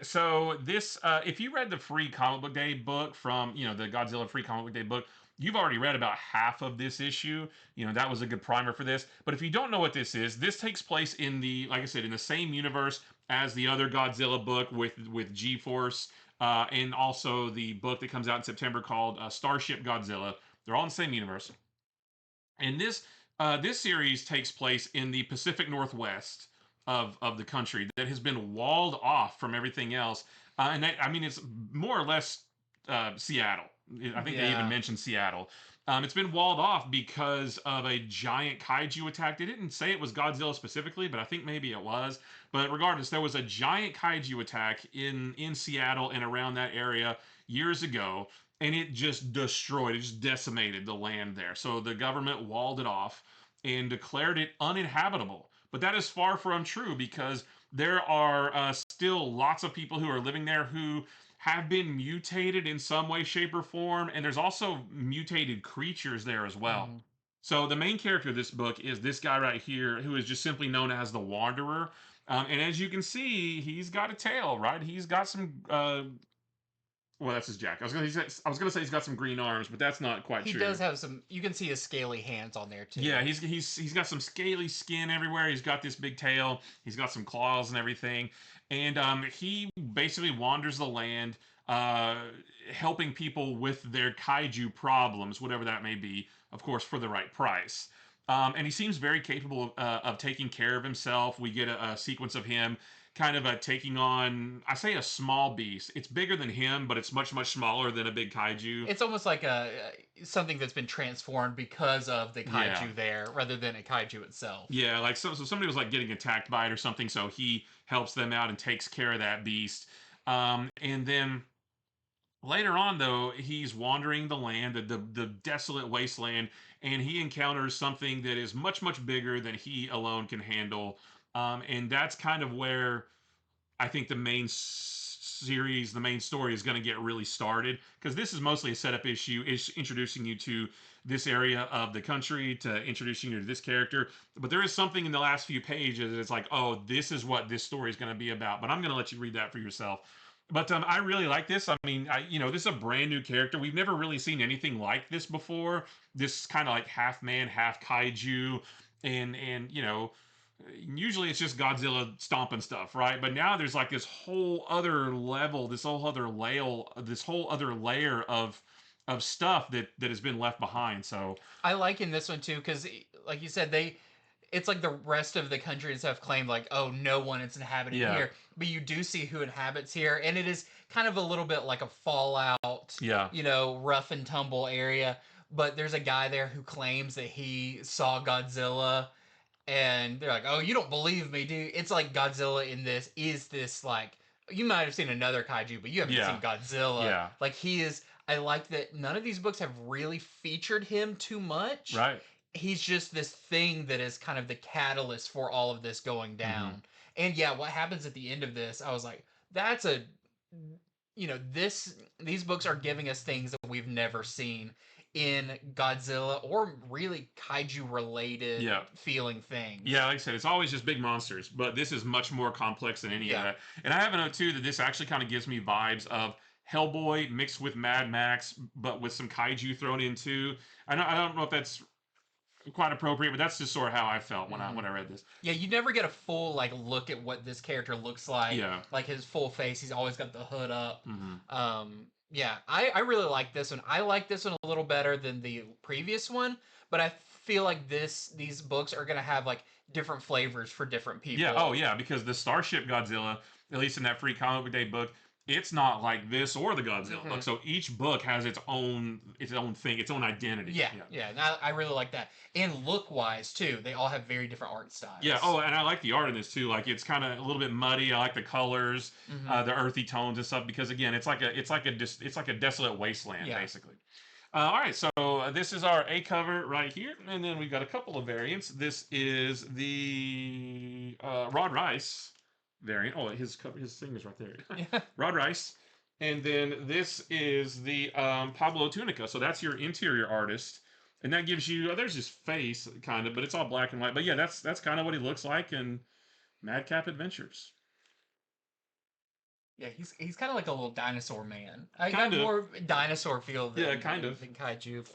so this, if you read the free comic book day book from, the Godzilla free comic book day book, you've already read about half of this issue. That was a good primer for this. But if you don't know what this takes place in the, like I said, in the same universe as the other Godzilla book with G-Force, and also the book that comes out in September called Starship Godzilla. They're all in the same universe. And this series takes place in the Pacific Northwest of the country that has been walled off from everything else. And I mean, it's more or less Seattle. I think they even Yeah. mentioned Seattle. It's been walled off because of a giant kaiju attack. They didn't say it was Godzilla specifically, but I think maybe it was. But regardless, there was a giant kaiju attack in Seattle and around that area years ago, and it just destroyed, it just decimated the land there. So the government walled it off and declared it uninhabitable. But that is far from true because there are still lots of people who are living there who have been mutated in some way, shape, or form, and there's also mutated creatures there as well. Mhm. So the main character of this book is this guy right here, who is just simply known as the Wanderer. And as you can see, he's got a tail, right? He's got some well, that's his jack. I was gonna say he's got some green arms, but that's not quite He true. does have some, you can see his scaly hands on there Yeah, too. he's got some scaly skin everywhere. He's got this big tail. He's got some claws and everything, and he basically wanders the land, uh, helping people with their kaiju problems, whatever that may be. Of course, for the right price. And he seems very capable of taking care of himself. We get a sequence of him kind of taking on, I say, a small beast. It's bigger than him, but it's much, much smaller than a big kaiju. It's almost like a something that's been transformed because of the Yeah. kaiju there rather than a kaiju itself. Yeah, like so somebody was like getting attacked by it or something, so he helps them out and takes care of that beast. And then later on, though, he's wandering the land, the desolate wasteland, and he encounters something that is much, much bigger than he alone can handle. And that's kind of where I think the main series, the main story is going to get really started because this is mostly a setup issue, is introducing you to this area of the country, to introducing you to this character. But there is something in the last few pages that's like, oh, this is what this story is going to be about. But I'm going to let you read that for yourself. But I really like this. I mean, this is a brand new character. We've never really seen anything like this before. This kind of like half man, half kaiju, and usually it's just Godzilla stomping stuff, right? But now there's like this whole other level, this whole other layer of stuff that has been left behind. So I like in this one too because, like you said, it's like the rest of the countries have claimed like, oh, no one is inhabiting yeah, here, but you do see who inhabits here, and it is kind of a little bit like a Fallout, yeah, rough and tumble area. But there's a guy there who claims that he saw Godzilla, and they're like, "Oh, you don't believe me, dude?" It's like Godzilla in this is this like You might have seen another kaiju, but you haven't Yeah. seen Godzilla. Yeah. Like he is. I like that none of these books have really featured him too much. Right. He's just this thing that is kind of the catalyst for all of this going Mm-hmm. down. And yeah, what happens at the end of this, I was like, that's a these books are giving us things that we've never seen in Godzilla or really kaiju related Yeah. feeling things. Yeah, like I said, it's always just big monsters, but this is much more complex than any of Yeah. that. And I have a note too that this actually kind of gives me vibes of Hellboy mixed with Mad Max, but with some kaiju thrown in too. I don't know if that's quite appropriate, but that's just sort of how I felt when I read this. Yeah, you never get a full like look at what this character looks like. Yeah. Like his full face, he's always got the hood up. Mm-hmm. Yeah, I really like this one. I like this one a little better than the previous one, but I feel like these books are gonna have like different flavors for different people. Yeah. Oh, yeah. Because the Starship Godzilla, at least in that free comic book day book, it's not like this or the Godzilla book. So each book has its own thing, its own identity. Yeah. And I really like that. And look wise too, they all have very different art styles. Yeah. Oh, and I like the art in this too. Like it's kind of a little bit muddy. I like the colors, the earthy tones and stuff. Because again, it's like a desolate wasteland basically. All right, so this is our A cover right here, and then we've got a couple of variants. This is the Rod Rice variant. Oh, his thing is right there. Rod Rice. And then this is the Pablo Tunica. So that's your interior artist. And that gives you, there's his face, kind of, but it's all black and white. But yeah, that's kind of what he looks like in Madcap Adventures. Yeah, he's kind of like a little dinosaur man. I Kind got of. more dinosaur feel than, Yeah, kind of. than kaiju.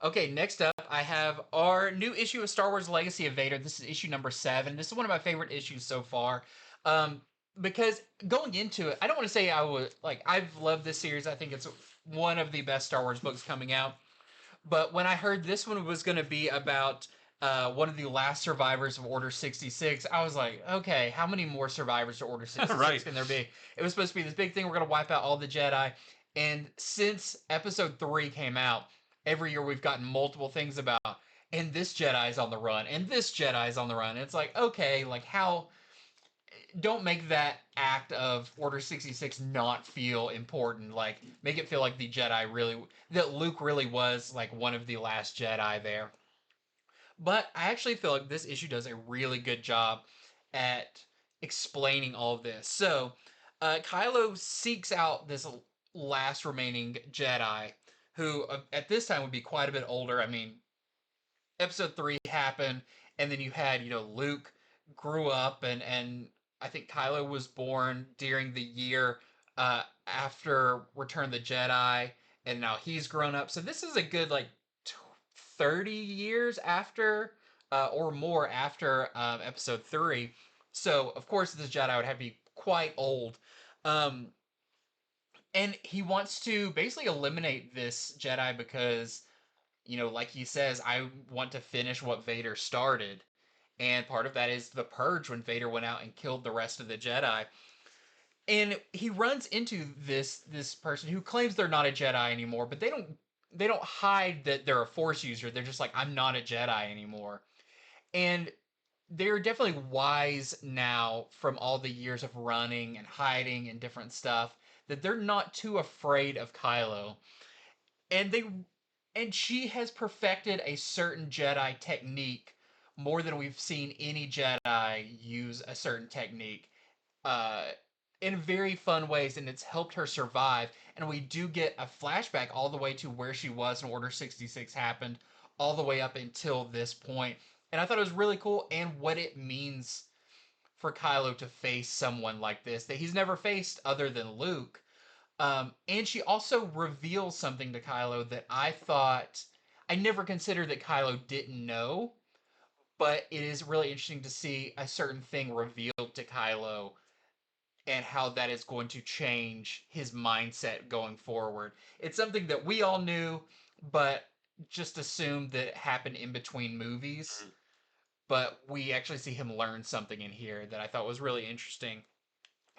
Okay, next up, I have our new issue of Star Wars Legacy of Vader. This is issue number 7. This is one of my favorite issues so far. Because going into it, I don't want to say I was like I've loved this series. I think it's one of the best Star Wars books coming out. But when I heard this one was going to be about one of the last survivors of Order 66, I was like, okay, how many more survivors of Order 66 Right. can there be? It was supposed to be this big thing. We're going to wipe out all the Jedi. And since Episode 3 came out, every year we've gotten multiple things about, and this Jedi's on the run, and this Jedi's on the run. It's like, okay, like how... Don't make that act of Order 66 not feel important. Like, make it feel like the Jedi really... That Luke really was, like, one of the last Jedi there. But I actually feel like this issue does a really good job at explaining all of this. So, Kylo seeks out this last remaining Jedi, who at this time would be quite a bit older. I mean, Episode 3 happened, and then you had, Luke grew up, and I think Kylo was born during the year after Return of the Jedi, and now he's grown up. So this is a good, like, 30 years after, or more after Episode 3. So, of course, this Jedi would have to be quite old. And he wants to basically eliminate this Jedi because, like he says, I want to finish what Vader started. And part of that is the purge when Vader went out and killed the rest of the Jedi. And he runs into this person who claims they're not a Jedi anymore, but they don't hide that they're a Force user. They're just like, I'm not a Jedi anymore. And they're definitely wise now from all the years of running and hiding and different stuff that they're not too afraid of Kylo. And she has perfected a certain Jedi technique more than we've seen any Jedi use a certain technique in very fun ways, and it's helped her survive. And we do get a flashback all the way to where she was when Order 66 happened, all the way up until this point. And I thought it was really cool, and what it means for Kylo to face someone like this that he's never faced other than Luke. And she also reveals something to Kylo that I thought I never considered that Kylo didn't know, but it is really interesting to see a certain thing revealed to Kylo and how that is going to change his mindset going forward. It's something that we all knew, but just assumed that it happened in between movies. But we actually see him learn something in here that I thought was really interesting.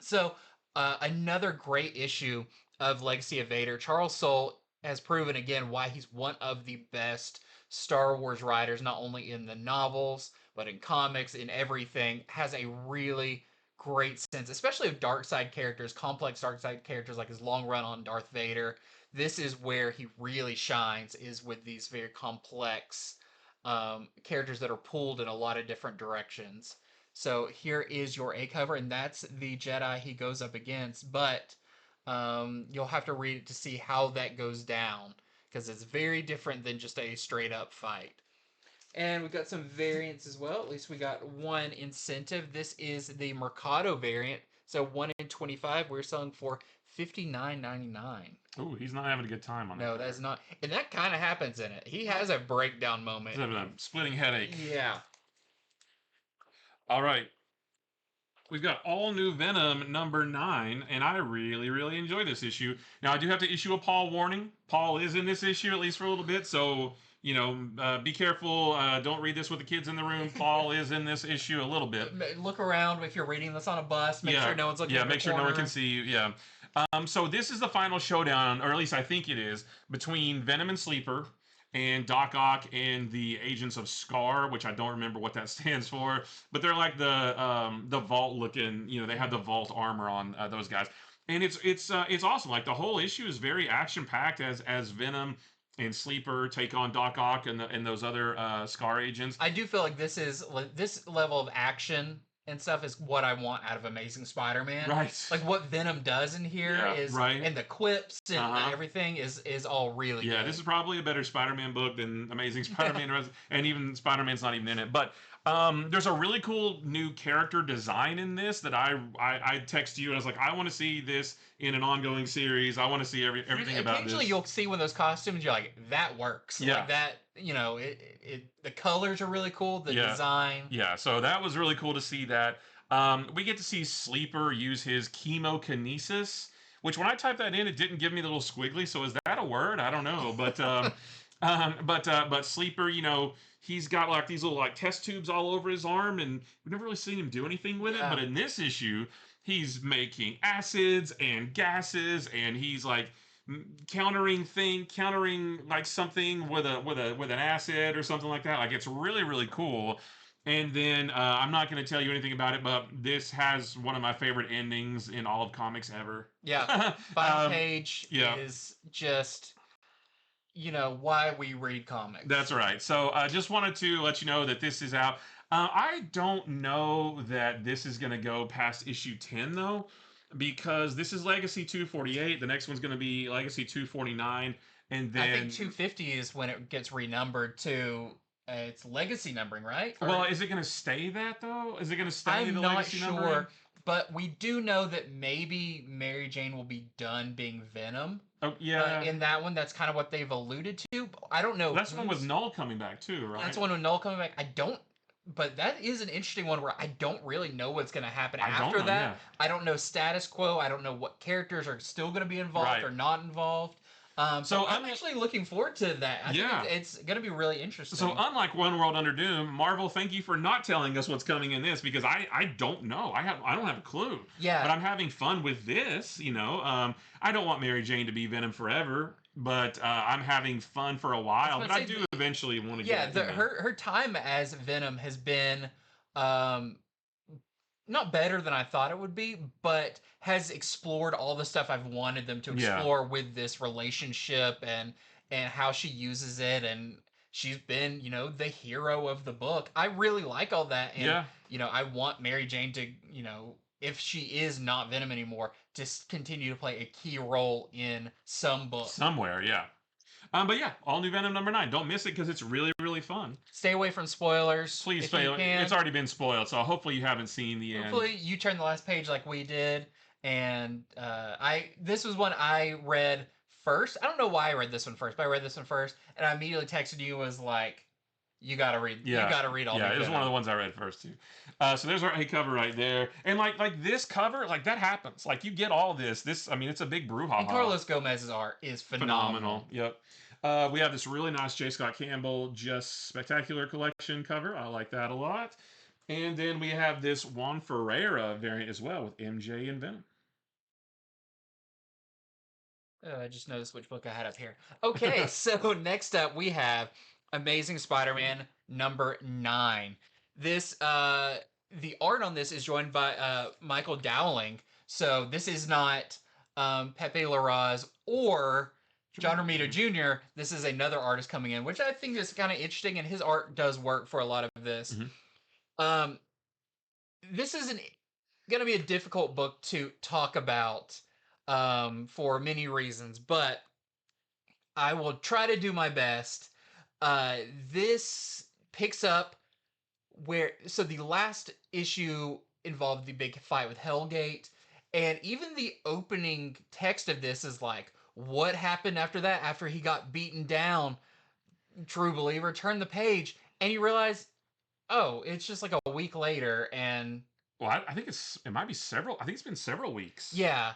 So, another great issue of Legacy of Vader. Charles Soule has proven again why he's one of the best Star Wars writers, not only in the novels, but in comics, in everything. Has a really great sense, especially of dark side characters, complex dark side characters like his long run on Darth Vader. This is where he really shines, is with these very complex characters that are pulled in a lot of different directions. So here is your A cover, and that's the Jedi he goes up against. But you'll have to read it to see how that goes down, because it's very different than just a straight up fight. And we got some variants as well. At least we got one incentive. This is the Mercado variant. So 1 in 25, we're selling for $59.99. Oh, he's not having a good time on that. No, that's not. And that kind of happens in it. He has a breakdown moment. He's having a splitting headache. Yeah. All right. We've got all new Venom number 9, and I really, really enjoy this issue. Now, I do have to issue a Paul warning. Paul is in this issue, at least for a little bit, so, you know, be careful. Don't read this with the kids in the room. Paul is in this issue a little bit. Look around if you're reading this on a bus. Make sure no one's looking at the make sure corner. no one can see you. Yeah. So this is the final showdown, or at least I think it is, between Venom and Sleeper, and Doc Ock and the Agents of Scar, which I don't remember what that stands for, but they're like the Vault looking, you know, they have the Vault armor on, those guys, and it's awesome. Like, the whole issue is very action packed as Venom and Sleeper take on Doc Ock and those other Scar agents. I do feel like this level of action and stuff is what I want out of Amazing Spider-Man. Right. Like what Venom does in here is, and the quips and everything is all really good. This is probably a better Spider-Man book than Amazing Spider-Man, and even Spider-Man's not even in it. But there's a really cool new character design in this that I text you and I was like, I want to see this in an ongoing series. I want to see everything about this. Occasionally you'll see one of those costumes, you're like, that works. Yeah. Like that, you know, the colors are really cool, the design. Yeah, so that was really cool to see that. We get to see Sleeper use his chemokinesis, which when I typed that in, it didn't give me the little squiggly, so is that a word? I don't know. But Sleeper, you know, he's got like these little like test tubes all over his arm, and we've never really seen him do anything with it. But in this issue, he's making acids and gases, and he's like countering like something with an acid or something like that. Like, it's really, really cool. And then I'm not going to tell you anything about it, but this has one of my favorite endings in all of comics ever. Yeah, final page is just, you know, why we read comics. That's right. So I just wanted to let you know that this is out. I don't know that this is going to go past issue 10, though, because this is Legacy 248. The next one's going to be Legacy 249. And then I think 250 is when it gets renumbered to... it's legacy numbering, right? Well, is it going to stay that, though? Is it going to stay the legacy numbering? I'm not sure, but we do know that maybe Mary Jane will be done being Venom. Oh, yeah. In that one, that's kind of what they've alluded to. I don't know. That's one with Null coming back, too, right? That's one with Null coming back. But that is an interesting one where I don't really know what's going to happen after that. Yeah. I don't know status quo. I don't know what characters are still going to be involved or not involved. So I'm actually looking forward to that. I think it's going to be really interesting. So unlike One World Under Doom, Marvel, thank you for not telling us what's coming in this, because I don't know. I don't have a clue. Yeah. But I'm having fun with this, you know. I don't want Mary Jane to be Venom forever, but I'm having fun for a while. But I do eventually want to get her time as Venom has been not better than I thought it would be, but has explored all the stuff I've wanted them to explore with this relationship and how she uses it, and she's been, you know, the hero of the book. I really like all that, and you know, I want Mary Jane to, you know, if she is not Venom anymore, to continue to play a key role in some book somewhere. But yeah, all new Venom number 9. Don't miss it, because it's really, really fun. Stay away from spoilers. Please stay away. It's already been spoiled, so hopefully you haven't seen the end. Hopefully you turn the last page like we did. And this was one I read first. I don't know why I read this one first, but I read this one first, and I immediately texted you, was like, you gotta read. You gotta read all. Yeah, it was one of the ones I read first too. So there's our A cover right there, and like this cover, like that happens. Like, you get all this. I mean, it's a big brouhaha. And Carlos Gomez's art is phenomenal. Yep. We have this really nice J. Scott Campbell Just Spectacular Collection cover. I like that a lot. And then we have this Juan Ferreira variant as well with MJ and Venom. I just noticed which book I had up here. Okay, so next up we have Amazing Spider-Man number 9. This the art on this is joined by Michael Dowling. So this is not Pepe Larraz or John Romita Jr. This is another artist coming in, which I think is kind of interesting, and his art does work for a lot of this. Um, this is going to be a difficult book to talk about for many reasons, but I will try to do my best. This picks up so the last issue involved the big fight with Hellgate, and even the opening text of this is like, what happened after that, after he got beaten down? True believer, turn the page, and you realize, oh, it's just like a week later, and well, I think it might be several. I think it's been several weeks. yeah,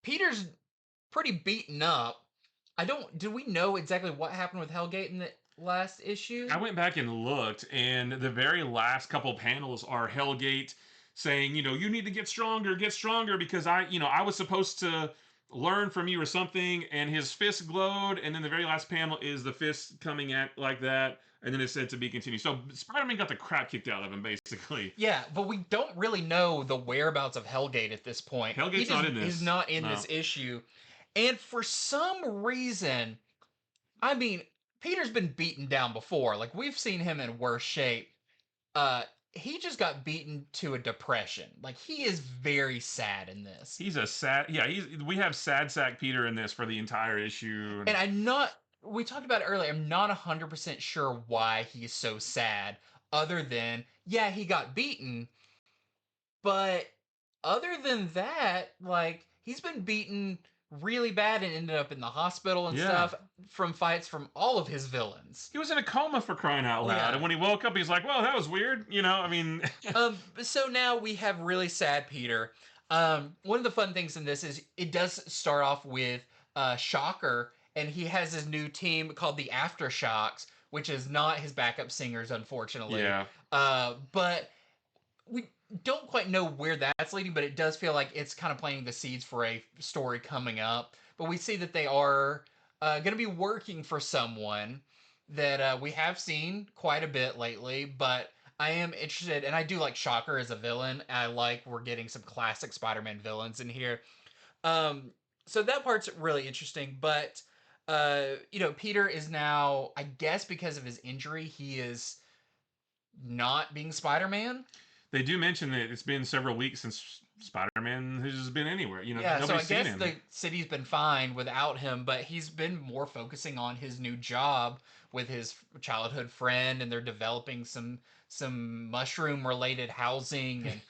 Peter's pretty beaten up. Do we know exactly what happened with Hellgate in the last issue? I went back and looked, and the very last couple panels are Hellgate saying, you need to get stronger, because I was supposed to learn from you or something, and his fist glowed, and then the very last panel is the fist coming at like that, and then it said to be continued. So Spider-Man got the crap kicked out of him, basically. Yeah, but we don't really know the whereabouts of Hellgate at this point. Hellgate's not in this. He's not in this issue. And for some reason, I mean, Peter's been beaten down before. Like, we've seen him in worse shape. He just got beaten to a depression. Like, he is very sad in this. He's a sad... Yeah, we have sad sack Peter in this for the entire issue. And we talked about it earlier, I'm not 100% sure why he's so sad, other than, yeah, he got beaten, but other than that, like, he's been beaten really bad and ended up in the hospital and stuff from fights from all of his villains. He was in a coma, for crying out loud. And when he woke up, he's like, well, that was weird. I mean... So now we have really sad Peter. One of the fun things in this is it does start off with Shocker, and he has his new team called the Aftershocks, which is not his backup singers, unfortunately. Yeah. But we don't quite know where that's leading, but it does feel like it's kind of planting the seeds for a story coming up. But we see that they are going to be working for someone that we have seen quite a bit lately, but I am interested, and I do like Shocker as a villain. We're getting some classic Spider-Man villains in here. So that part's really interesting, but Peter is now, I guess because of his injury, he is not being Spider-Man. They do mention that it's been several weeks since Spider-Man has been anywhere. So I guess the city's been fine without him, but he's been more focusing on his new job with his childhood friend, and they're developing some mushroom-related housing and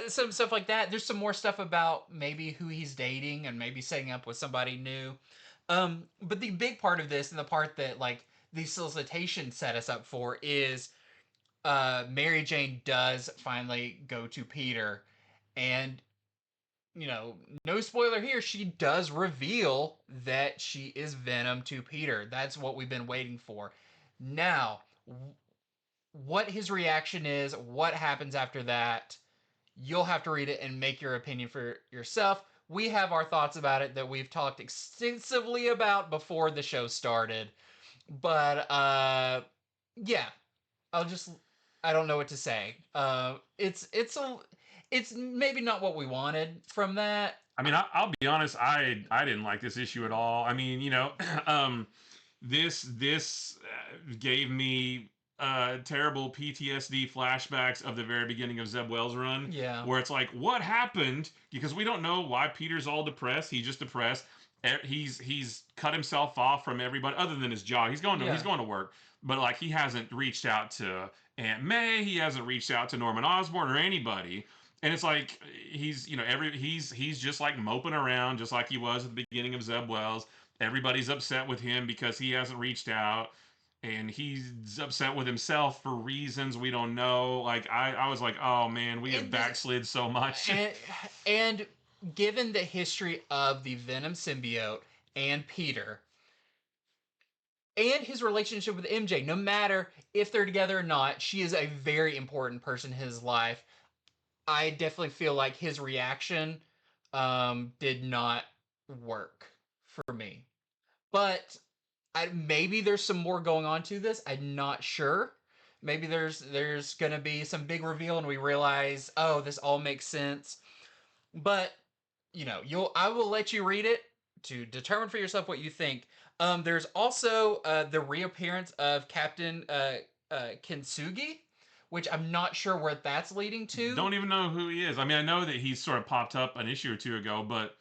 some stuff like that. There's some more stuff about maybe who he's dating and maybe setting up with somebody new. But the big part of this, and the part that like the solicitation set us up for, is Mary Jane does finally go to Peter, and no spoiler here, she does reveal that she is Venom to Peter. That's what we've been waiting for. Now, what his reaction is, what happens after that, you'll have to read it and make your opinion for yourself. We have our thoughts about it that we've talked extensively about before the show started. But, yeah, I don't know what to say. It's maybe not what we wanted from that. I mean, I'll be honest, I didn't like this issue at all. I mean, this gave me terrible PTSD flashbacks of the very beginning of Zeb Wells' run. Yeah. Where it's like, what happened? Because we don't know why Peter's all depressed. He's just depressed. He's cut himself off from everybody other than his job. He's going to work, but like he hasn't reached out to Aunt May. He hasn't reached out to Norman Osborn or anybody. And it's like he's just like moping around, just like he was at the beginning of Zeb Wells. Everybody's upset with him because he hasn't reached out, and he's upset with himself for reasons we don't know. Like I was like, oh man, we have backslid so much. And given the history of the Venom symbiote and Peter, and his relationship with MJ, no matter if they're together or not, she is a very important person in his life. I definitely feel like his reaction did not work for me. But maybe there's some more going on to this. I'm not sure. Maybe there's gonna be some big reveal, and we realize, oh, this all makes sense. But I will let you read it to determine for yourself what you think. There's also the reappearance of Captain Kintsugi, which I'm not sure where that's leading to. Don't even know who he is. I mean, I know that he sort of popped up an issue or two ago, but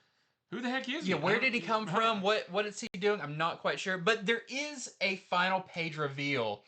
who the heck is he? Yeah, where did he come from? What is he doing? I'm not quite sure. But there is a final page reveal.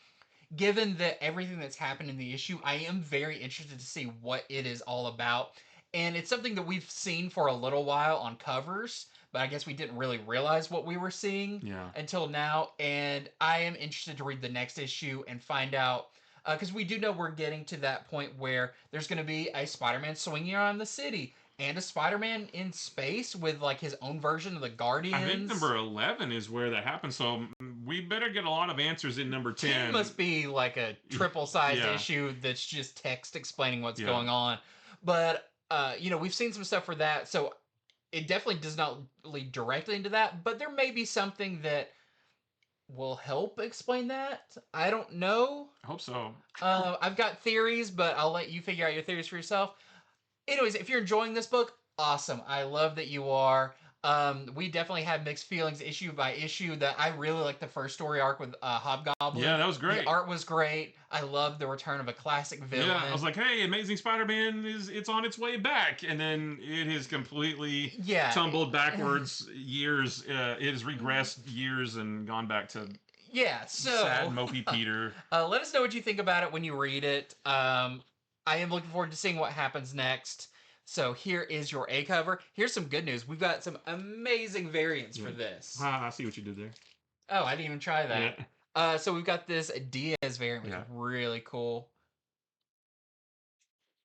Given that everything that's happened in the issue, I am very interested to see what it is all about. And it's something that we've seen for a little while on covers, but I guess we didn't really realize what we were seeing until now. And I am interested to read the next issue and find out, because we do know we're getting to that point where there's going to be a Spider-Man swinging around the city and a Spider-Man in space with like his own version of the Guardians. I think number 11 is where that happens, so we better get a lot of answers in number 10. 10 must be like a triple-sized issue that's just text explaining what's going on. But, we've seen some stuff for that, so it definitely does not lead directly into that, but there may be something that will help explain that. I don't know. I hope so. I've got theories, but I'll let you figure out your theories for yourself. Anyways, if you're enjoying this book, awesome. I love that you are. We definitely had mixed feelings issue by issue. That I really liked the first story arc with Hobgoblin. Yeah, that was great. The art was great. I loved the return of a classic villain. Yeah, I was like, hey, Amazing Spider-Man it's on its way back, and then it has completely tumbled backwards years. It has regressed years and gone back to sad mopey Peter. Let us know what you think about it when you read it. I am looking forward to seeing what happens next. So here is your A cover. Here's some good news. We've got some amazing variants for this. I see what you did there. Oh, I didn't even try that. Yeah. So we've got this Diaz variant, which is really cool.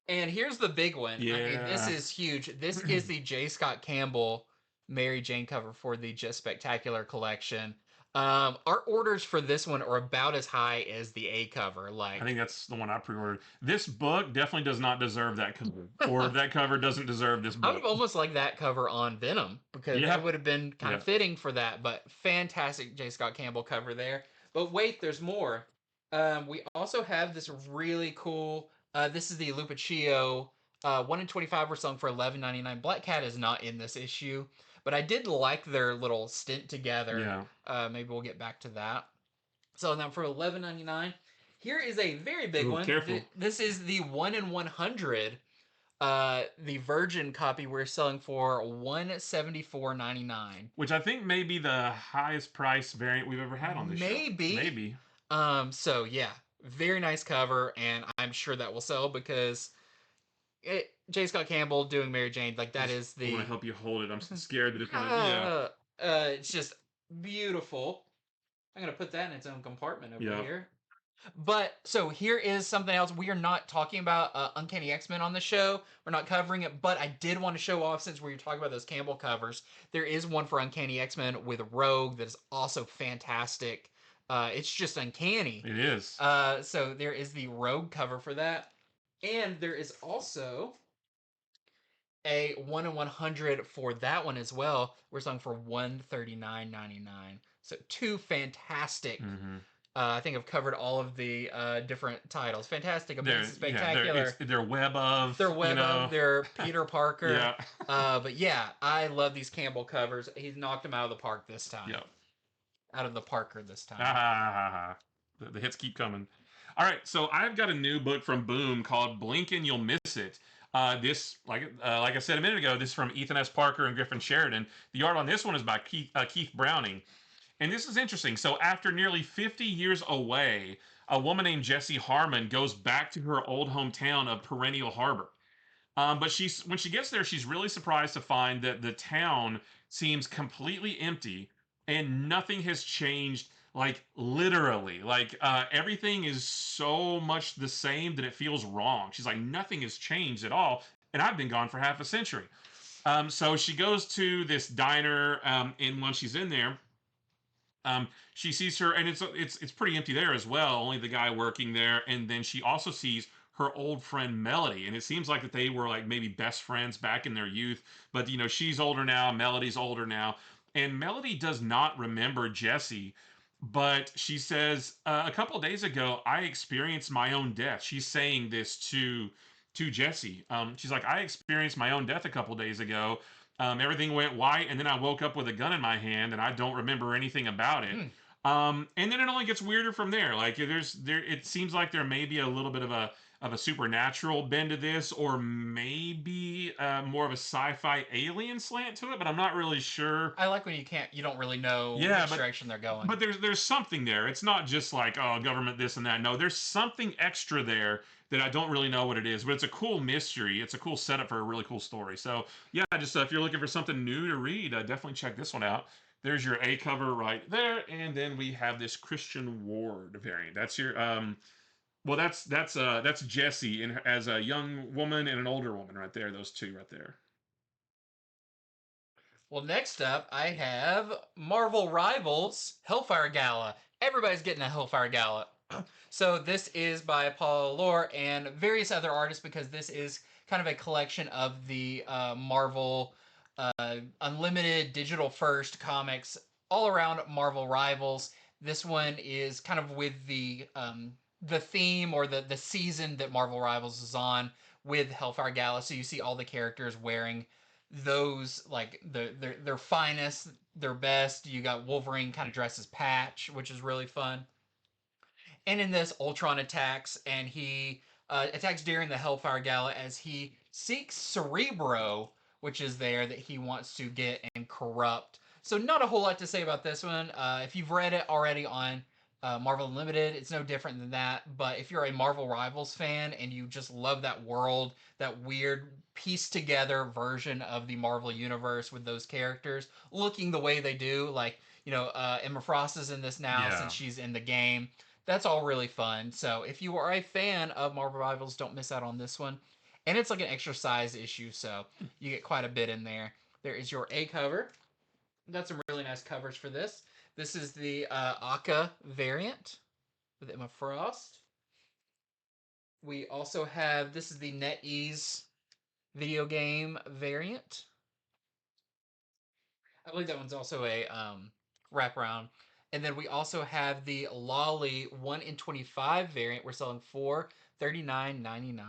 And here's the big one. Yeah. I mean, this is huge. This is the J. Scott Campbell Mary Jane cover for the Just Spectacular collection. Our orders for this one are about as high as the A cover. Like, I think that's the one I pre-ordered. This book definitely does not deserve that cover, or that cover doesn't deserve this book. I would have almost liked that cover on Venom, because that would have been kind of fitting for that. But fantastic J. Scott Campbell cover there. But wait, there's more. We also have this really cool. This is the Lupaccio. 1 in 25 were selling for $11.99. Black Cat is not in this issue. But I did like their little stint together. Yeah. Maybe we'll get back to that. So now for $11.99, here is a very big one. Careful. This is the 1 in 100. The Virgin copy we're selling for $174.99. Which I think may be the highest price variant we've ever had on this show. Maybe. So yeah, very nice cover, and I'm sure that will sell because J. Scott Campbell doing Mary Jane, like that is the. I want to help you hold it. I'm scared that it's gonna. It's just beautiful. I'm gonna put that in its own compartment over here. But so here is something else. We are not talking about Uncanny X-Men on the show. We're not covering it, but I did want to show off, since we were talking about those Campbell covers. There is one for Uncanny X-Men with Rogue that is also fantastic. It's just uncanny. It is. So there is the Rogue cover for that. And there is also a 1 in 100 for that one as well. We're selling for $139.99. So two fantastic. I think I've covered all of the different titles. Fantastic, Amazing, Spectacular. Their Web of. Their Peter Parker. But yeah, I love these Campbell covers. He's knocked them out of the park this time. Out of the Parker this time. The hits keep coming. All right, so I've got a new book from Boom called Blink and You'll Miss It. This, like I said a minute ago, this is from Ethan S. Parker and Griffin Sheridan. The art on this one is by Keith Browning. And this is interesting. So after nearly 50 years away, a woman named Jessie Harmon goes back to her old hometown of Perennial Harbor. But when she gets there, she's really surprised to find that the town seems completely empty and nothing has changed. Like, literally, everything is so much the same that it feels wrong. She's like, nothing has changed at all, and I've been gone for half a century. So she goes to this diner, and when she's in there, she sees her, and it's pretty empty there as well, only the guy working there, and then she also sees her old friend Melody, and it seems like that they were like maybe best friends back in their youth, but she's older now, Melody's older now, and Melody does not remember Jessie. But she says a couple of days ago, I experienced my own death. She's saying this to Jesse. She's like, I experienced my own death a couple of days ago. Everything went white, and then I woke up with a gun in my hand, and I don't remember anything about it. Hmm. And then it only gets weirder from there. Like there, it seems like there may be a little bit of a supernatural bend to this, or maybe more of a sci-fi alien slant to it. But I'm not really sure. I like when you don't really know Yeah, which direction they're going. but there's something there. It's not just like, oh, government this and that. No, there's something extra there that I don't really know what it is. But it's a cool mystery. It's a cool setup for a really cool story. So yeah, just if you're looking for something new to read, definitely check this one out. There's your A cover right there, and then we have this Christian Ward variant. That's your well, that's Jesse as a young woman and an older woman right there. Those two right there. Well, next up, I have Marvel Rivals Hellfire Gala. Everybody's getting a Hellfire Gala. So this is by Paul Lore and various other artists because this is kind of a collection of the Marvel Unlimited Digital First comics all around Marvel Rivals. This one is kind of with the theme or the season that Marvel Rivals is on with Hellfire Gala. So you see all the characters wearing those like their finest, their best. You got Wolverine kind of dressed as Patch, which is really fun. And in this, Ultron attacks, and he attacks during the Hellfire Gala as he seeks Cerebro, which is there that he wants to get and corrupt. So not a whole lot to say about this one. If you've read it already on Marvel Unlimited, it's no different than that. But if you're a Marvel Rivals fan and you just love that world, that weird pieced together version of the Marvel universe with those characters looking the way they do, like Emma Frost is in this now Yeah. since she's in the game. That's all really fun. So if you are a fan of Marvel Rivals, don't miss out on this one. And it's like an extra size issue, so you get quite a bit in there. There is your A cover. Got some really nice covers for this. This is the Aka variant with Emma Frost. We also have, this is the NetEase video game variant. I believe that one's also a wraparound. And then we also have the Lolly 1 in 25 variant. We're selling for $39.99.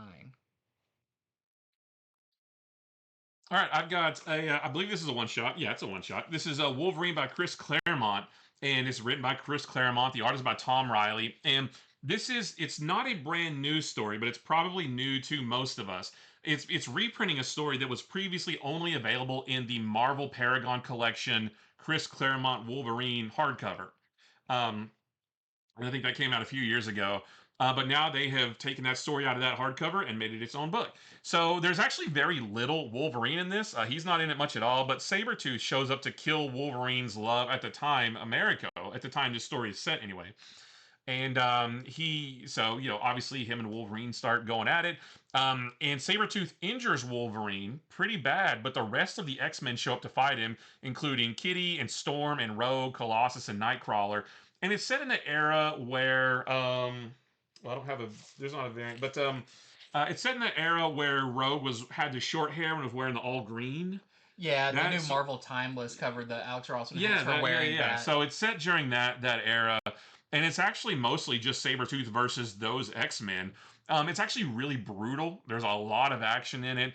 All right, I've got I believe this is a one shot. Yeah, it's a one shot. This is a Wolverine by Chris Claremont, and it's written by Chris Claremont. The art is by Tom Riley, and it's not a brand new story, but it's probably new to most of us. It's reprinting a story that was previously only available in the Marvel Paragon collection Chris Claremont Wolverine hardcover. Um, and I think that came out a few years ago. But now they have taken that story out of that hardcover and made it its own book. So there's actually very little Wolverine in this. He's not in it much at all, but Sabretooth shows up to kill Wolverine's love at the time, Americo, at the time this story is set anyway. And obviously him and Wolverine start going at it. And Sabretooth injures Wolverine pretty bad, but the rest of the X-Men show up to fight him, including Kitty and Storm and Rogue, Colossus and Nightcrawler. And it's set in an era where well, I don't have a there's not a variant, but it's set in an era where Rogue had the short hair and was wearing the all green. Yeah, the new Marvel Timeless covered the Alex Ross yeah, her wearing that. So it's set during that era, and it's actually mostly just Sabretooth versus those X-Men. It's actually really brutal. There's a lot of action in it.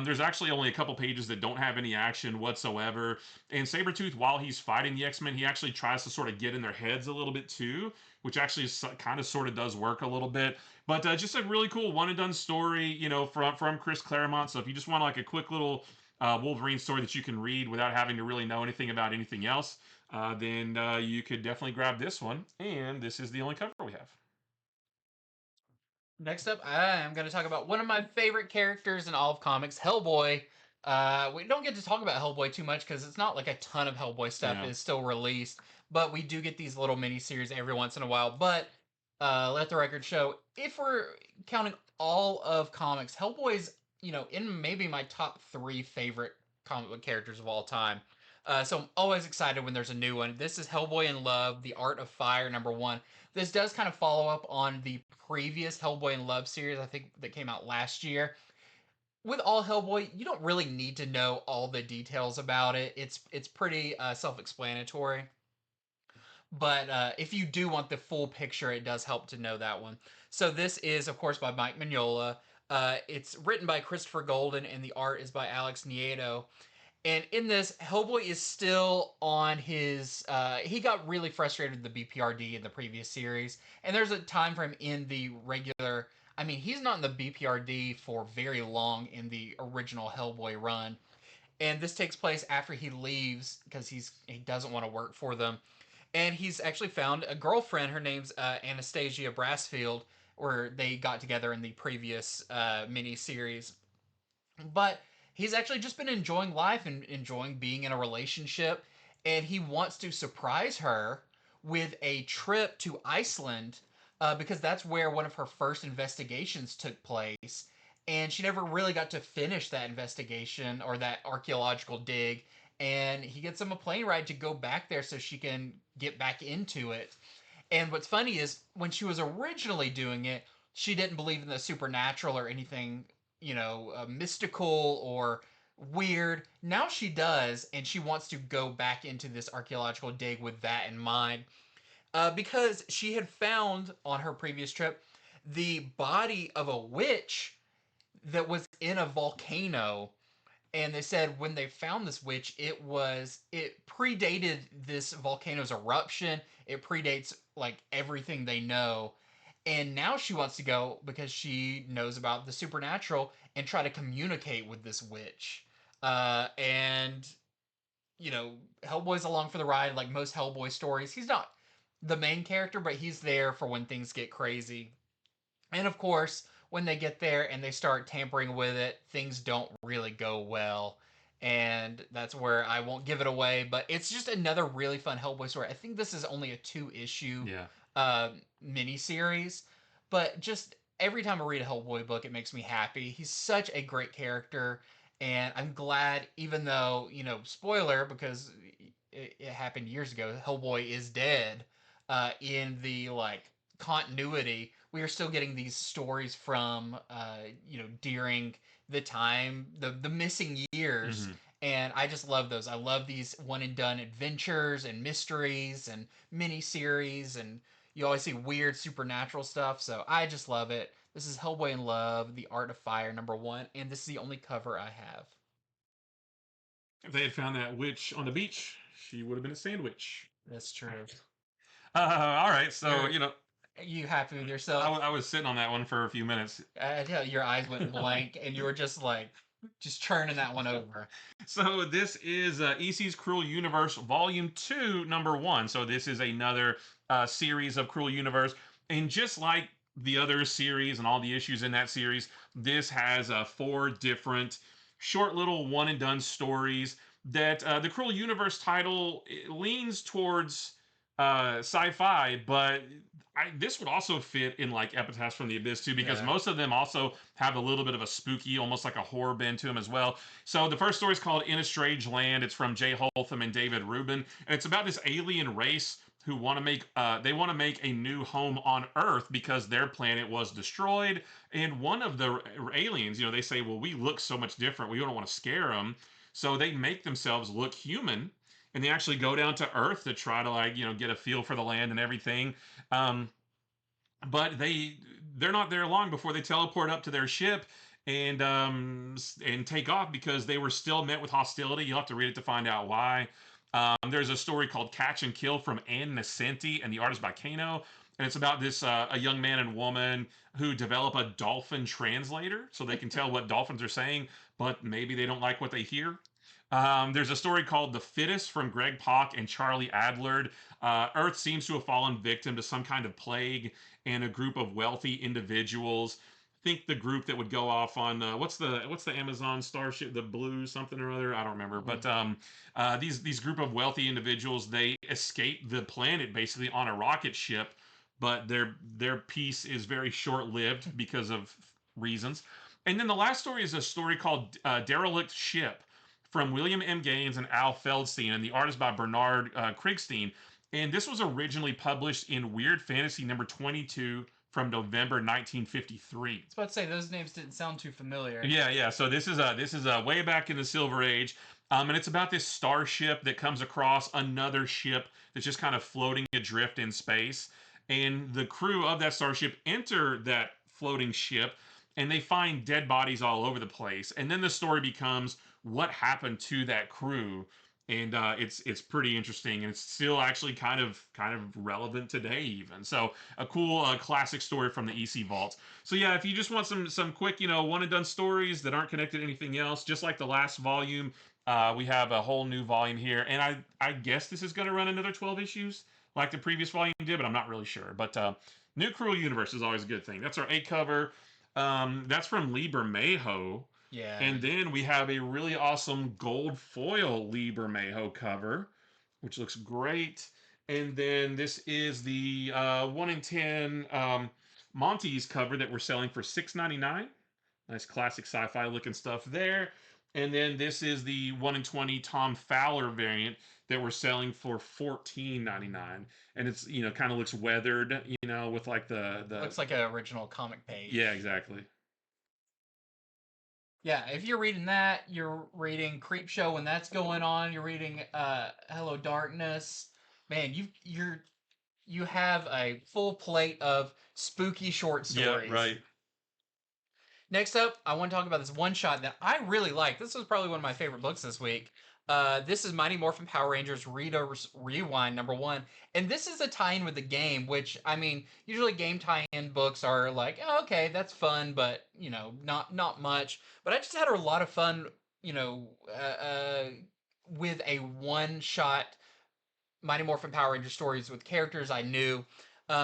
There's actually only a couple pages that don't have any action whatsoever. And Sabretooth, while he's fighting the X-Men, he actually tries to sort of get in their heads a little bit too, which actually kind of sort of does work a little bit. But just a really cool one and done story, from Chris Claremont. So if you just want like a quick little Wolverine story that you can read without having to really know anything about anything else, then you could definitely grab this one. And this is the only cover we have. Next up, I am going to talk about one of my favorite characters in all of comics, Hellboy. We don't get to talk about Hellboy too much because it's not like a ton of Hellboy stuff is still released, but we do get these little miniseries every once in a while. But let the record show, if we're counting all of comics, Hellboy's in maybe my top 3 favorite comic book characters of all time. So I'm always excited when there's a new one. This is Hellboy in Love, The Art of Fire, #1. This does kind of follow up on the previous Hellboy in Love series, I think that came out last year. With all Hellboy, you don't really need to know all the details about it. It's pretty self-explanatory. But if you do want the full picture, it does help to know that one. So this is, of course, by Mike Mignola. It's written by Christopher Golden, and the art is by Alex Nieto. And in this, Hellboy is still on his. He got really frustrated with the BPRD in the previous series, and there's a time frame in the regular. I mean, he's not in the BPRD for very long in the original Hellboy run, and this takes place after he leaves because he doesn't want to work for them, and he's actually found a girlfriend. Her name's Anastasia Brassfield, where they got together in the previous mini series, but he's actually just been enjoying life and enjoying being in a relationship, and he wants to surprise her with a trip to Iceland because that's where one of her first investigations took place, and she never really got to finish that investigation or that archaeological dig, and he gets him a plane ride to go back there so she can get back into it. And what's funny is when she was originally doing it, she didn't believe in the supernatural or anything, mystical or weird. Now she does, and she wants to go back into this archaeological dig with that in mind. Because she had found on her previous trip the body of a witch that was in a volcano, and they said when they found this witch, it predated this volcano's eruption. It predates like everything they know, and now she wants to go because she knows about the supernatural and try to communicate with this witch. And Hellboy's along for the ride, like most Hellboy stories. He's not the main character, but he's there for when things get crazy. And of course, when they get there and they start tampering with it, things don't really go well. And that's where I won't give it away, but it's just another really fun Hellboy story. I think this is only a 2-issue Yeah. miniseries, but just every time I read a Hellboy book, it makes me happy. He's such a great character, and I'm glad, even though, spoiler, because it happened years ago, Hellboy is dead in the, like, continuity. We are still getting these stories from during the time, the missing years, Mm-hmm. and I just love those. I love these one and done adventures and mysteries and mini series, and you always see weird supernatural stuff, so I just love it. This is Hellboy in Love, The Art of Fire #1, and this is the only cover I have. If they had found that witch on the beach, she would have been a sandwich. That's true. All right, so You're you happy with I, yourself? I was sitting on that one for a few minutes. I tell you, your eyes went blank, and you were just like, just churning that one over. So this is EC's Cruel Universe Volume 2, #1. So this is another series of Cruel Universe, and just like the other series and all the issues in that series, this has 4 different short little one and done stories. That the Cruel Universe title leans towards sci-fi, but this would also fit in like Epitaphs from the Abyss too, because Yeah. most of them also have a little bit of a spooky, almost like a horror bend to them as well. So the first story is called In a Strange Land. It's from Jay Holtham and David Rubin, and it's about this alien race who want to make a new home on Earth because their planet was destroyed. And one of the aliens, they say, well, we look so much different, we don't want to scare them, so they make themselves look human, and they actually go down to Earth to try to get a feel for the land and everything. Um, but they're not there long before they teleport up to their ship and take off because they were still met with hostility. You'll have to read it to find out why. There's a story called Catch and Kill from Ann Nesenti, and the artist by Kano. And it's about this a young man and woman who develop a dolphin translator so they can tell what dolphins are saying, but maybe they don't like what they hear. There's a story called The Fittest from Greg Pak and Charlie Adlard. Earth seems to have fallen victim to some kind of plague, and a group of wealthy individuals. Think the group that would go off on what's the Amazon starship, the blue something or other, I don't remember. But these group of wealthy individuals, they escape the planet basically on a rocket ship, but their peace is very short lived because of reasons. And then the last story is a story called Derelict Ship from William M. Gaines and Al Feldstein, and the artist by Bernard Krigstein. And this was originally published in Weird Fantasy #22 from November 1953. I was about to say those names didn't sound too familiar. Yeah. So this is way back in the Silver Age. And it's about this starship that comes across another ship that's just kind of floating adrift in space. And the crew of that starship enter that floating ship and they find dead bodies all over the place. And then the story becomes what happened to that crew. And it's pretty interesting, and it's still actually kind of relevant today even. So a cool classic story from the EC Vault. So yeah, if you just want some quick one and done stories that aren't connected to anything else, just like the last volume, we have a whole new volume here, and I guess this is going to run another 12 issues like the previous volume did, but I'm not really sure. But New Cruel Universe is always a good thing. That's our A cover. That's from Lee Bermejo. Yeah. And then we have a really awesome gold foil Lee Bermejo cover, which looks great. And then this is the 1 in 10 Monty's cover that we're selling for $6.99. Nice classic sci-fi looking stuff there. And then this is the 1 in 20 Tom Fowler variant that we're selling for $14.99. And it's kind of looks weathered, with like the looks like an original comic page. Yeah, exactly. Yeah, if you're reading that, you're reading Creepshow when that's going on. You're reading Hello Darkness. Man, you have a full plate of spooky short stories. Yeah, right. Next up, I want to talk about this one shot that I really like. This was probably one of my favorite books this week. This is Mighty Morphin Power Rangers Rita Rewind #1. And this is a tie-in with the game, which, I mean, usually game tie-in books are like, oh, okay, that's fun, but, not much. But I just had a lot of fun, with a one-shot Mighty Morphin Power Ranger stories with characters I knew.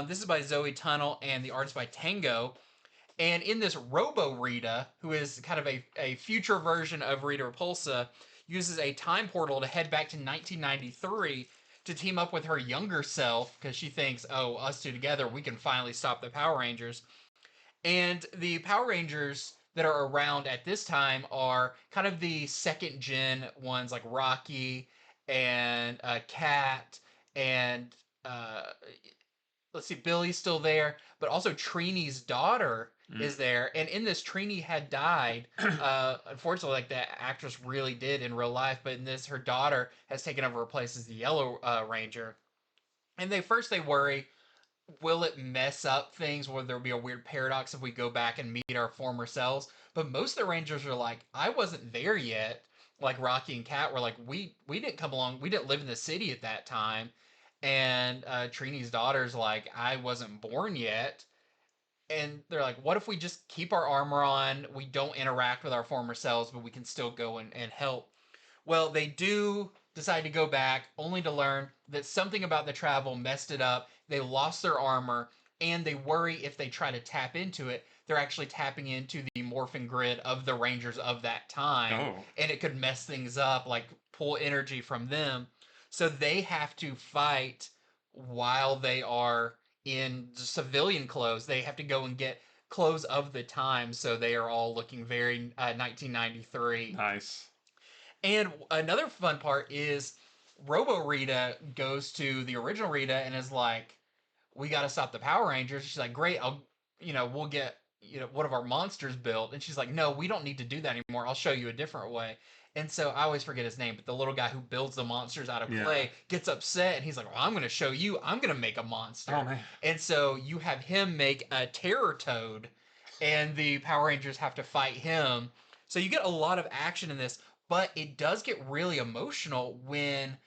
This is by Zoe Tunnell, and the artist by Tango. And in this Robo Rita, who is kind of a future version of Rita Repulsa, uses a time portal to head back to 1993 to team up with her younger self because she thinks, oh, us two together, we can finally stop the Power Rangers. And the Power Rangers that are around at this time are kind of the second gen ones like Rocky and Cat and let's see, Billy's still there, but also Trini's daughter is there. And in this, Trini had died. Unfortunately, like the actress really did in real life, but in this, her daughter has taken over her place as the Yellow Ranger. And they worry, will it mess up things? Will there be a weird paradox if we go back and meet our former selves? But most of the Rangers are like, I wasn't there yet. Like Rocky and Kat were like, we didn't come along. We didn't live in the city at that time. And Trini's daughter's like, I wasn't born yet. And they're like, what if we just keep our armor on? We don't interact with our former selves, but we can still go and help. Well, they do decide to go back, only to learn that something about the travel messed it up. They lost their armor, and they worry if they try to tap into it, they're actually tapping into the morphin grid of the Rangers of that time. Oh. And it could mess things up, like pull energy from them. So they have to fight while they are in civilian clothes. They have to go and get clothes of the time, so they are all looking very 1993. Nice. And another fun part is Robo Rita goes to the original Rita and is like, we got to stop the Power Rangers. She's like, great, we'll get, one of our monsters built. And she's like, no, we don't need to do that anymore. I'll show you a different way. And so I always forget his name, but the little guy who builds the monsters out of clay gets upset and he's like, well, I'm going to show you, I'm going to make a monster. Oh, man. And so you have him make a Terror Toad and the Power Rangers have to fight him. So you get a lot of action in this, but it does get really emotional when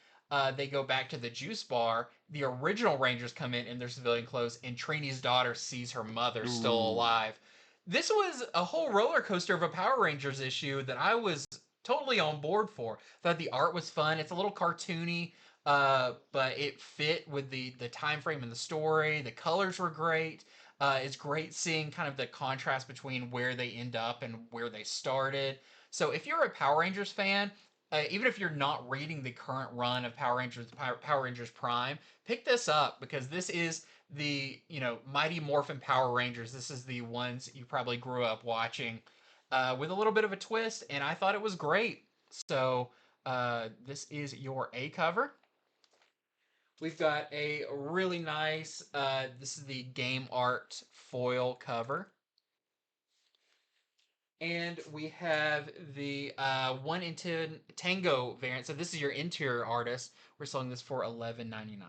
they go back to the juice bar. The original Rangers come in their civilian clothes, and Trini's daughter sees her mother still alive. This was a whole roller coaster of a Power Rangers issue that I was totally on board for. Thought the art was fun. It's a little cartoony, but it fit with the time frame and the story. The colors were great. It's great seeing kind of the contrast between where they end up and where they started. So if you're a Power Rangers fan, even if you're not reading the current run of Power Rangers Prime, pick this up because this is the Mighty Morphin Power Rangers. This is the ones you probably grew up watching, with a little bit of a twist, and I thought it was great. So this is your A cover. We've got a really nice, this is the game art foil cover. And we have the 1 in 10 Tango variant. So this is your interior artist. We're selling this for $11.99.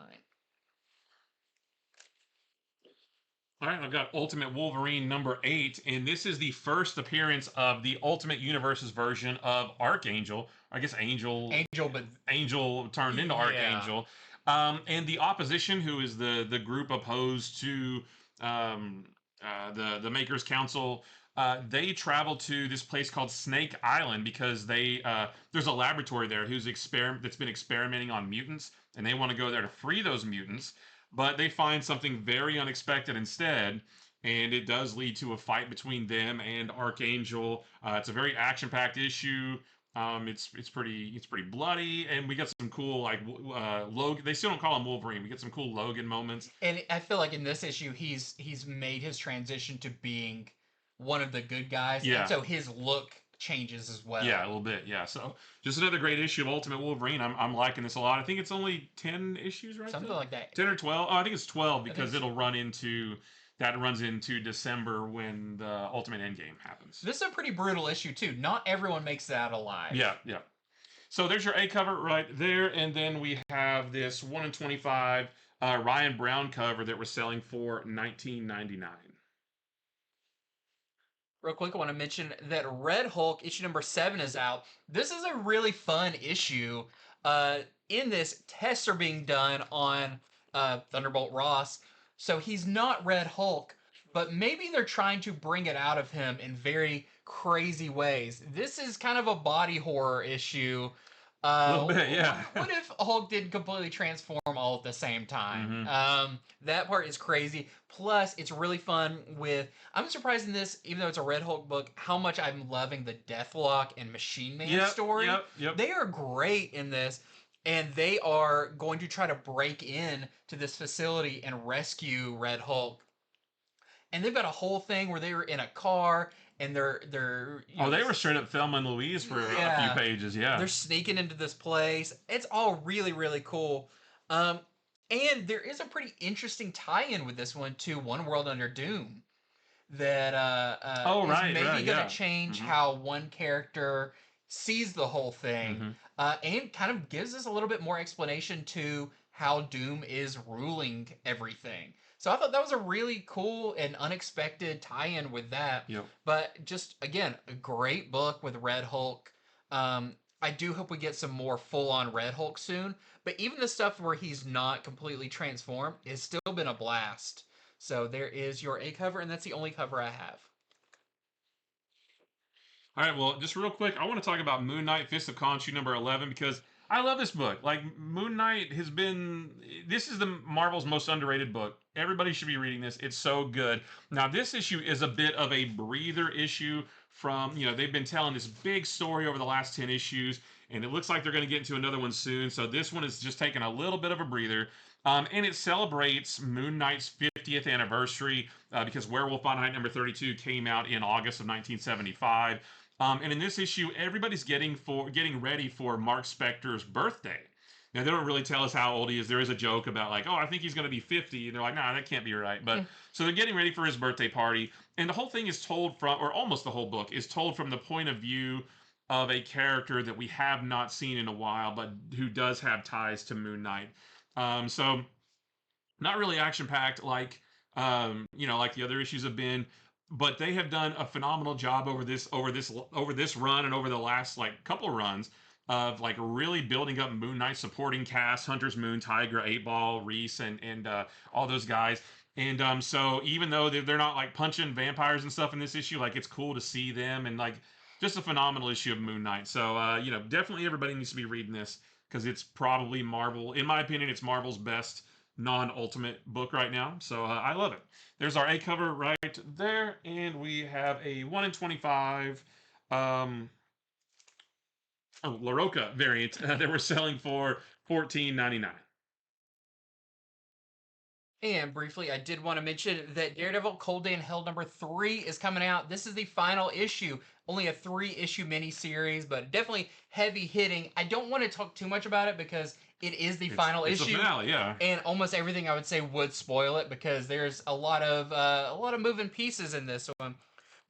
All right, I've got Ultimate Wolverine number 8, and this is the first appearance of the Ultimate Universe's version of Archangel. I guess Angel turned into Archangel. And the opposition, who is the group opposed to the Makers Council, they travel to this place called Snake Island because there's a laboratory there that's been experimenting on mutants, and they want to go there to free those mutants. But they find something very unexpected instead, and it does lead to a fight between them and Archangel. It's a very action-packed issue. It's pretty bloody, and we got some cool Logan. They still don't call him Wolverine. We get some cool Logan moments. And I feel like in this issue, he's made his transition to being one of the good guys. Yeah. And so his look changes as well. Yeah, a little bit. Yeah. So just another great issue of Ultimate Wolverine. I'm liking this a lot. I think it's only 10 issues, right? Something like that. 10 or 12. Oh, I think it's 12 because it'll run into December when the Ultimate Endgame happens. This is a pretty brutal issue too. Not everyone makes it out alive. Yeah. So there's your A cover right there, and then we have this 1 in 25 Ryan Brown cover that we're selling for $19.99. Real quick, I want to mention that Red Hulk issue number 7 is out. This is a really fun issue. In this, tests are being done on Thunderbolt Ross, so he's not Red Hulk, but maybe they're trying to bring it out of him in very crazy ways. This is kind of a body horror issue. A little bit, yeah. What if Hulk didn't completely transform all at the same time? Mm-hmm. That part is crazy. Plus, it's really fun I'm surprised in this, even though it's a Red Hulk book, how much I'm loving the Deathlock and Machine Man story. Yep. They are great in this, and they are going to try to break in to this facility and rescue Red Hulk. And they've got a whole thing where they were in a car, and they're they were straight up Thelma and Louise for a few pages. Yeah, they're sneaking into this place. It's all really, really cool. And there is a pretty interesting tie-in with this one to One World Under Doom that is maybe going to change how one character sees the whole thing, and kind of gives us a little bit more explanation to how Doom is ruling everything. So I thought that was a really cool and unexpected tie-in with that. Yep. But just, again, a great book with Red Hulk. I do hope we get some more full-on Red Hulk soon. But even the stuff where he's not completely transformed has still been a blast. So there is your A cover, and that's the only cover I have. All right, well, just real quick, I want to talk about Moon Knight, Fist of Khonshu, number 11, because I love this book. Like, Moon Knight this is the Marvel's most underrated book. Everybody should be reading this. It's so good. Now, this issue is a bit of a breather issue from, they've been telling this big story over the last 10 issues, and it looks like they're going to get into another one soon. So this one is just taking a little bit of a breather. And it celebrates Moon Knight's 50th anniversary because Werewolf by Night number 32 came out in August of 1975. And in this issue, everybody's getting ready for Mark Spector's birthday. Now, they don't really tell us how old he is. There is a joke about I think he's going to be 50. And they're like, nah, that can't be right. But so they're getting ready for his birthday party. And the whole thing is told or almost the whole book is told from the point of view of a character that we have not seen in a while, but who does have ties to Moon Knight. So not really action-packed like the other issues have been. But they have done a phenomenal job over this run and over the last couple runs of really building up Moon Knight supporting cast, Hunter's Moon, Tigra, 8-Ball, Reese, and all those guys. And so even though they're not punching vampires and stuff in this issue, it's cool to see them, and just a phenomenal issue of Moon Knight. So definitely everybody needs to be reading this because it's probably Marvel, in my opinion, it's Marvel's best non-ultimate book right now. So I love it. There's our A cover right there, and we have a 1 in 25 La Roca variant that we're selling for $14.99. And briefly, I did want to mention that Daredevil Cold Day in Hell number 3 is coming out. This is the final issue. Only a 3-issue miniseries, but definitely heavy hitting. I don't want to talk too much about it because it is the final issue. It's the finale, yeah. And almost everything I would say would spoil it because there's a lot of moving pieces in this one.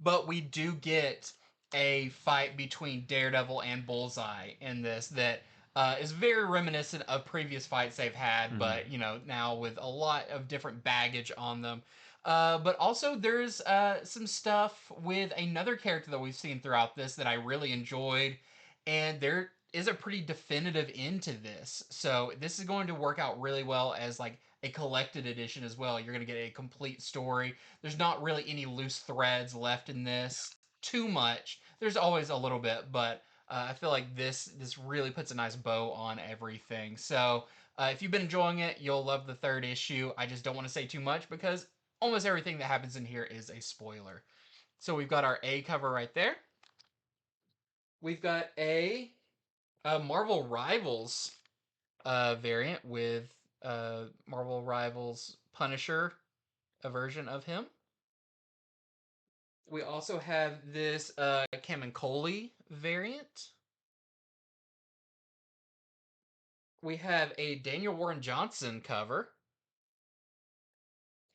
But we do get a fight between Daredevil and Bullseye in this that is very reminiscent of previous fights they've had, but now with a lot of different baggage on them. But also, there's some stuff with another character that we've seen throughout this that I really enjoyed, and there is a pretty definitive end to this. So this is going to work out really well as like a collected edition as well. You're going to get a complete story. There's not really any loose threads left in this too much. There's always a little bit, but I feel like this really puts a nice bow on everything. So if you've been enjoying it, you'll love the third issue. I just don't want to say too much because almost everything that happens in here is a spoiler. So we've got our A cover right there. We've got a Marvel Rivals variant with Marvel Rivals Punisher, a version of him. We also have this Kamenkoli variant. We have a Daniel Warren Johnson cover.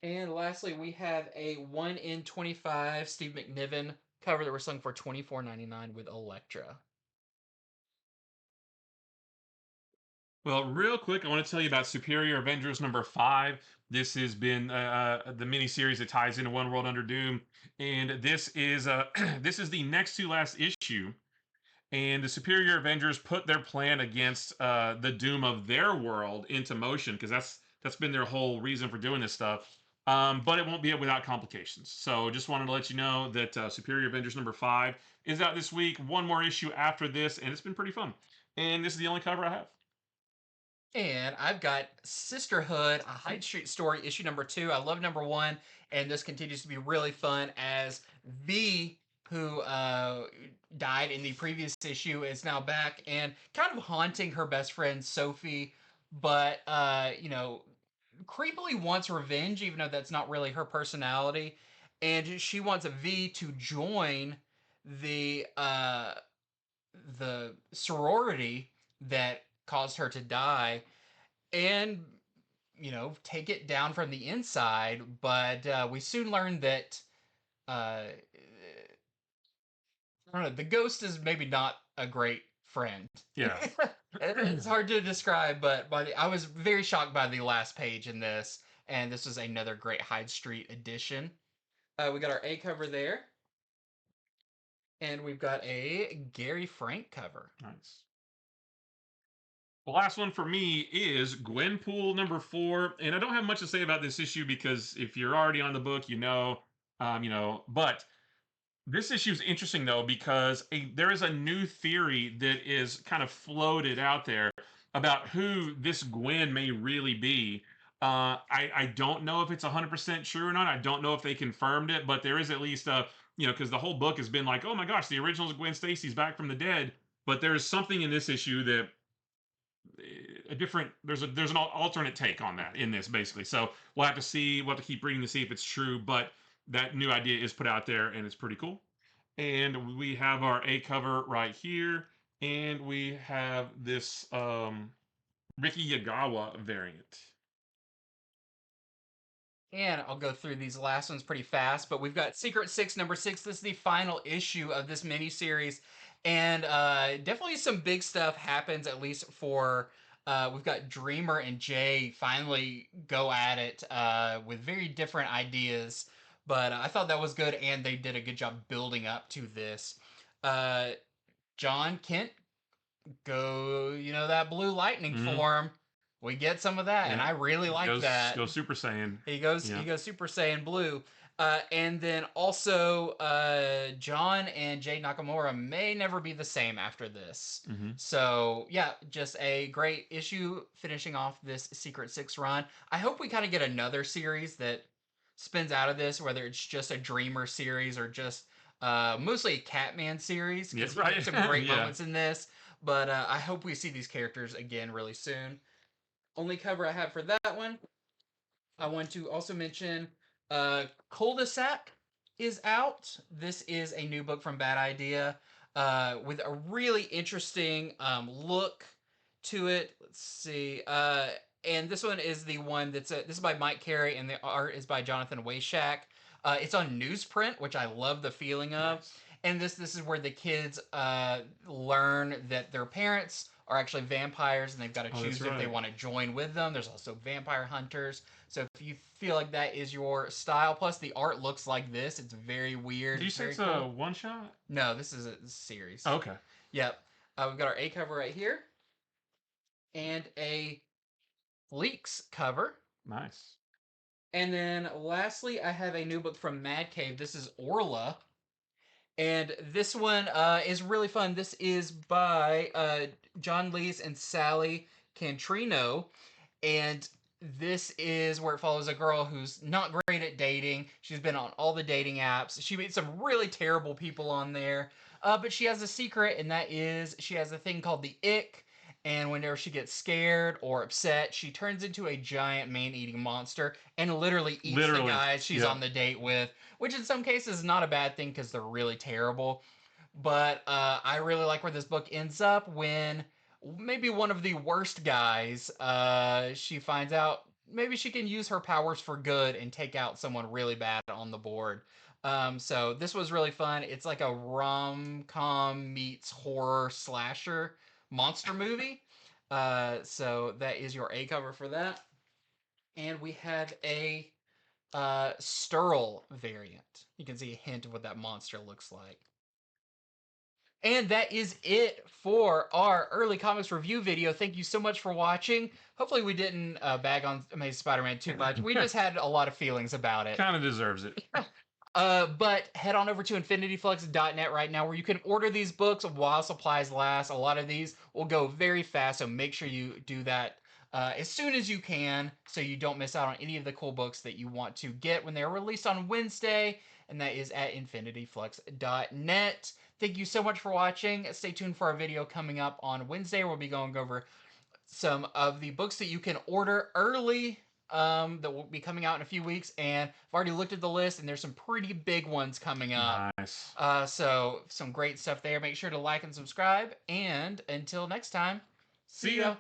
And lastly, we have a 1 in 25 Steve McNiven cover that we're selling for $24.99 with Elektra. Well, real quick, I want to tell you about Superior Avengers number 5. This has been the miniseries that ties into One World Under Doom, and this is this is the next to last issue. And the Superior Avengers put their plan against the doom of their world into motion because that's been their whole reason for doing this stuff. But it won't be without complications. So just wanted to let you know that Superior Avengers number 5 is out this week. One more issue after this, and it's been pretty fun. And this is the only cover I have. And I've got Sisterhood, a Hyde Street story, issue number 2. I love number 1, and this continues to be really fun as V, who died in the previous issue, is now back and kind of haunting her best friend Sophie, but creepily wants revenge, even though that's not really her personality, and she wants a V to join the sorority that caused her to die and take it down from the inside. But we soon learned that I don't know, the ghost is maybe not a great friend. Yeah. It's hard to describe, but I was very shocked by the last page in this, and this was another great Hyde Street edition. We got our A cover there, and we've got a Gary Frank cover. Nice. The last one for me is Gwenpool number 4, and I don't have much to say about this issue because if you're already on the book, But this issue is interesting though because there is a new theory that is kind of floated out there about who this Gwen may really be. I don't know if it's 100% true or not. I don't know if they confirmed it, but there is at least because the whole book has been like, oh my gosh, the original is Gwen Stacy's back from the dead. But there's something in this issue that there's an alternate take on that in this basically. So we'll have to see. We'll have to keep reading to see if it's true. But that new idea is put out there and it's pretty cool. And we have our A cover right here, and we have this Ricky Yagawa variant. And I'll go through these last ones pretty fast, but we've got Secret Six number 6. This is the final issue of this miniseries, and definitely some big stuff happens, at least for we've got Dreamer and Jay finally go at it with very different ideas, but I thought that was good, and they did a good job building up to this. John Kent, go, that blue lightning form. We get some of that, and I really like that. Go Super Saiyan. He goes Super Saiyan blue. And then also, John and Jay Nakamura may never be the same after this. So, yeah, just a great issue finishing off this Secret Six run. I hope we kind of get another series that spins out of this, whether it's just a Dreamer series or just mostly a Catman series. Yes, right. Some great moments in this. But I hope we see these characters again really soon. Only cover I have for that one. I want to also mention Cul-de-Sac is out. This is a new book from Bad Idea with a really interesting look to it. Let's see. And this one is the one this is by Mike Carey, and the art is by Jonathan Wayshak. It's on newsprint, which I love the feeling of. Nice. And this is where the kids learn that their parents are actually vampires, and they've got to choose if they want to join with them. There's also vampire hunters. So if you feel like that is your style, plus the art looks like this, it's very weird. Did you say it's cool. A one shot? No, this is a series. Oh, okay. Yep. We've got our A cover right here, and a Leaks cover. Nice. And then lastly, I have a new book from Mad Cave. This is Orla. And this one is really fun. This is by John Lees and Sally Cantrino. And this is where it follows a girl who's not great at dating. She's been on all the dating apps. She meets some really terrible people on there. But she has a secret, and that is she has a thing called the ick. And whenever she gets scared or upset, she turns into a giant man-eating monster and literally eats the guys she's on the date with, which in some cases is not a bad thing because they're really terrible. But I really like where this book ends up when maybe one of the worst guys, she finds out maybe she can use her powers for good and take out someone really bad on the board. So this was really fun. It's like a rom-com meets horror slasher monster movie. So that is your A cover for that. And we have a Sturl variant. You can see a hint of what that monster looks like. And that is it for our early comics review video. Thank you so much for watching. Hopefully we didn't bag on Amazing Spider-Man too much. We just had a lot of feelings about it. Kind of deserves it. But head on over to infinityflux.net right now where you can order these books while supplies last. A lot of these will go very fast, so make sure you do that as soon as you can so you don't miss out on any of the cool books that you want to get when they're released on Wednesday, and that is at infinityflux.net. Thank you so much for watching. Stay tuned for our video coming up on Wednesday. We'll be going over some of the books that you can order early that will be coming out in a few weeks, and I've already looked at the list, and there's some pretty big ones coming up. Nice. So some great stuff there. Make sure to like and subscribe, and until next time, see ya.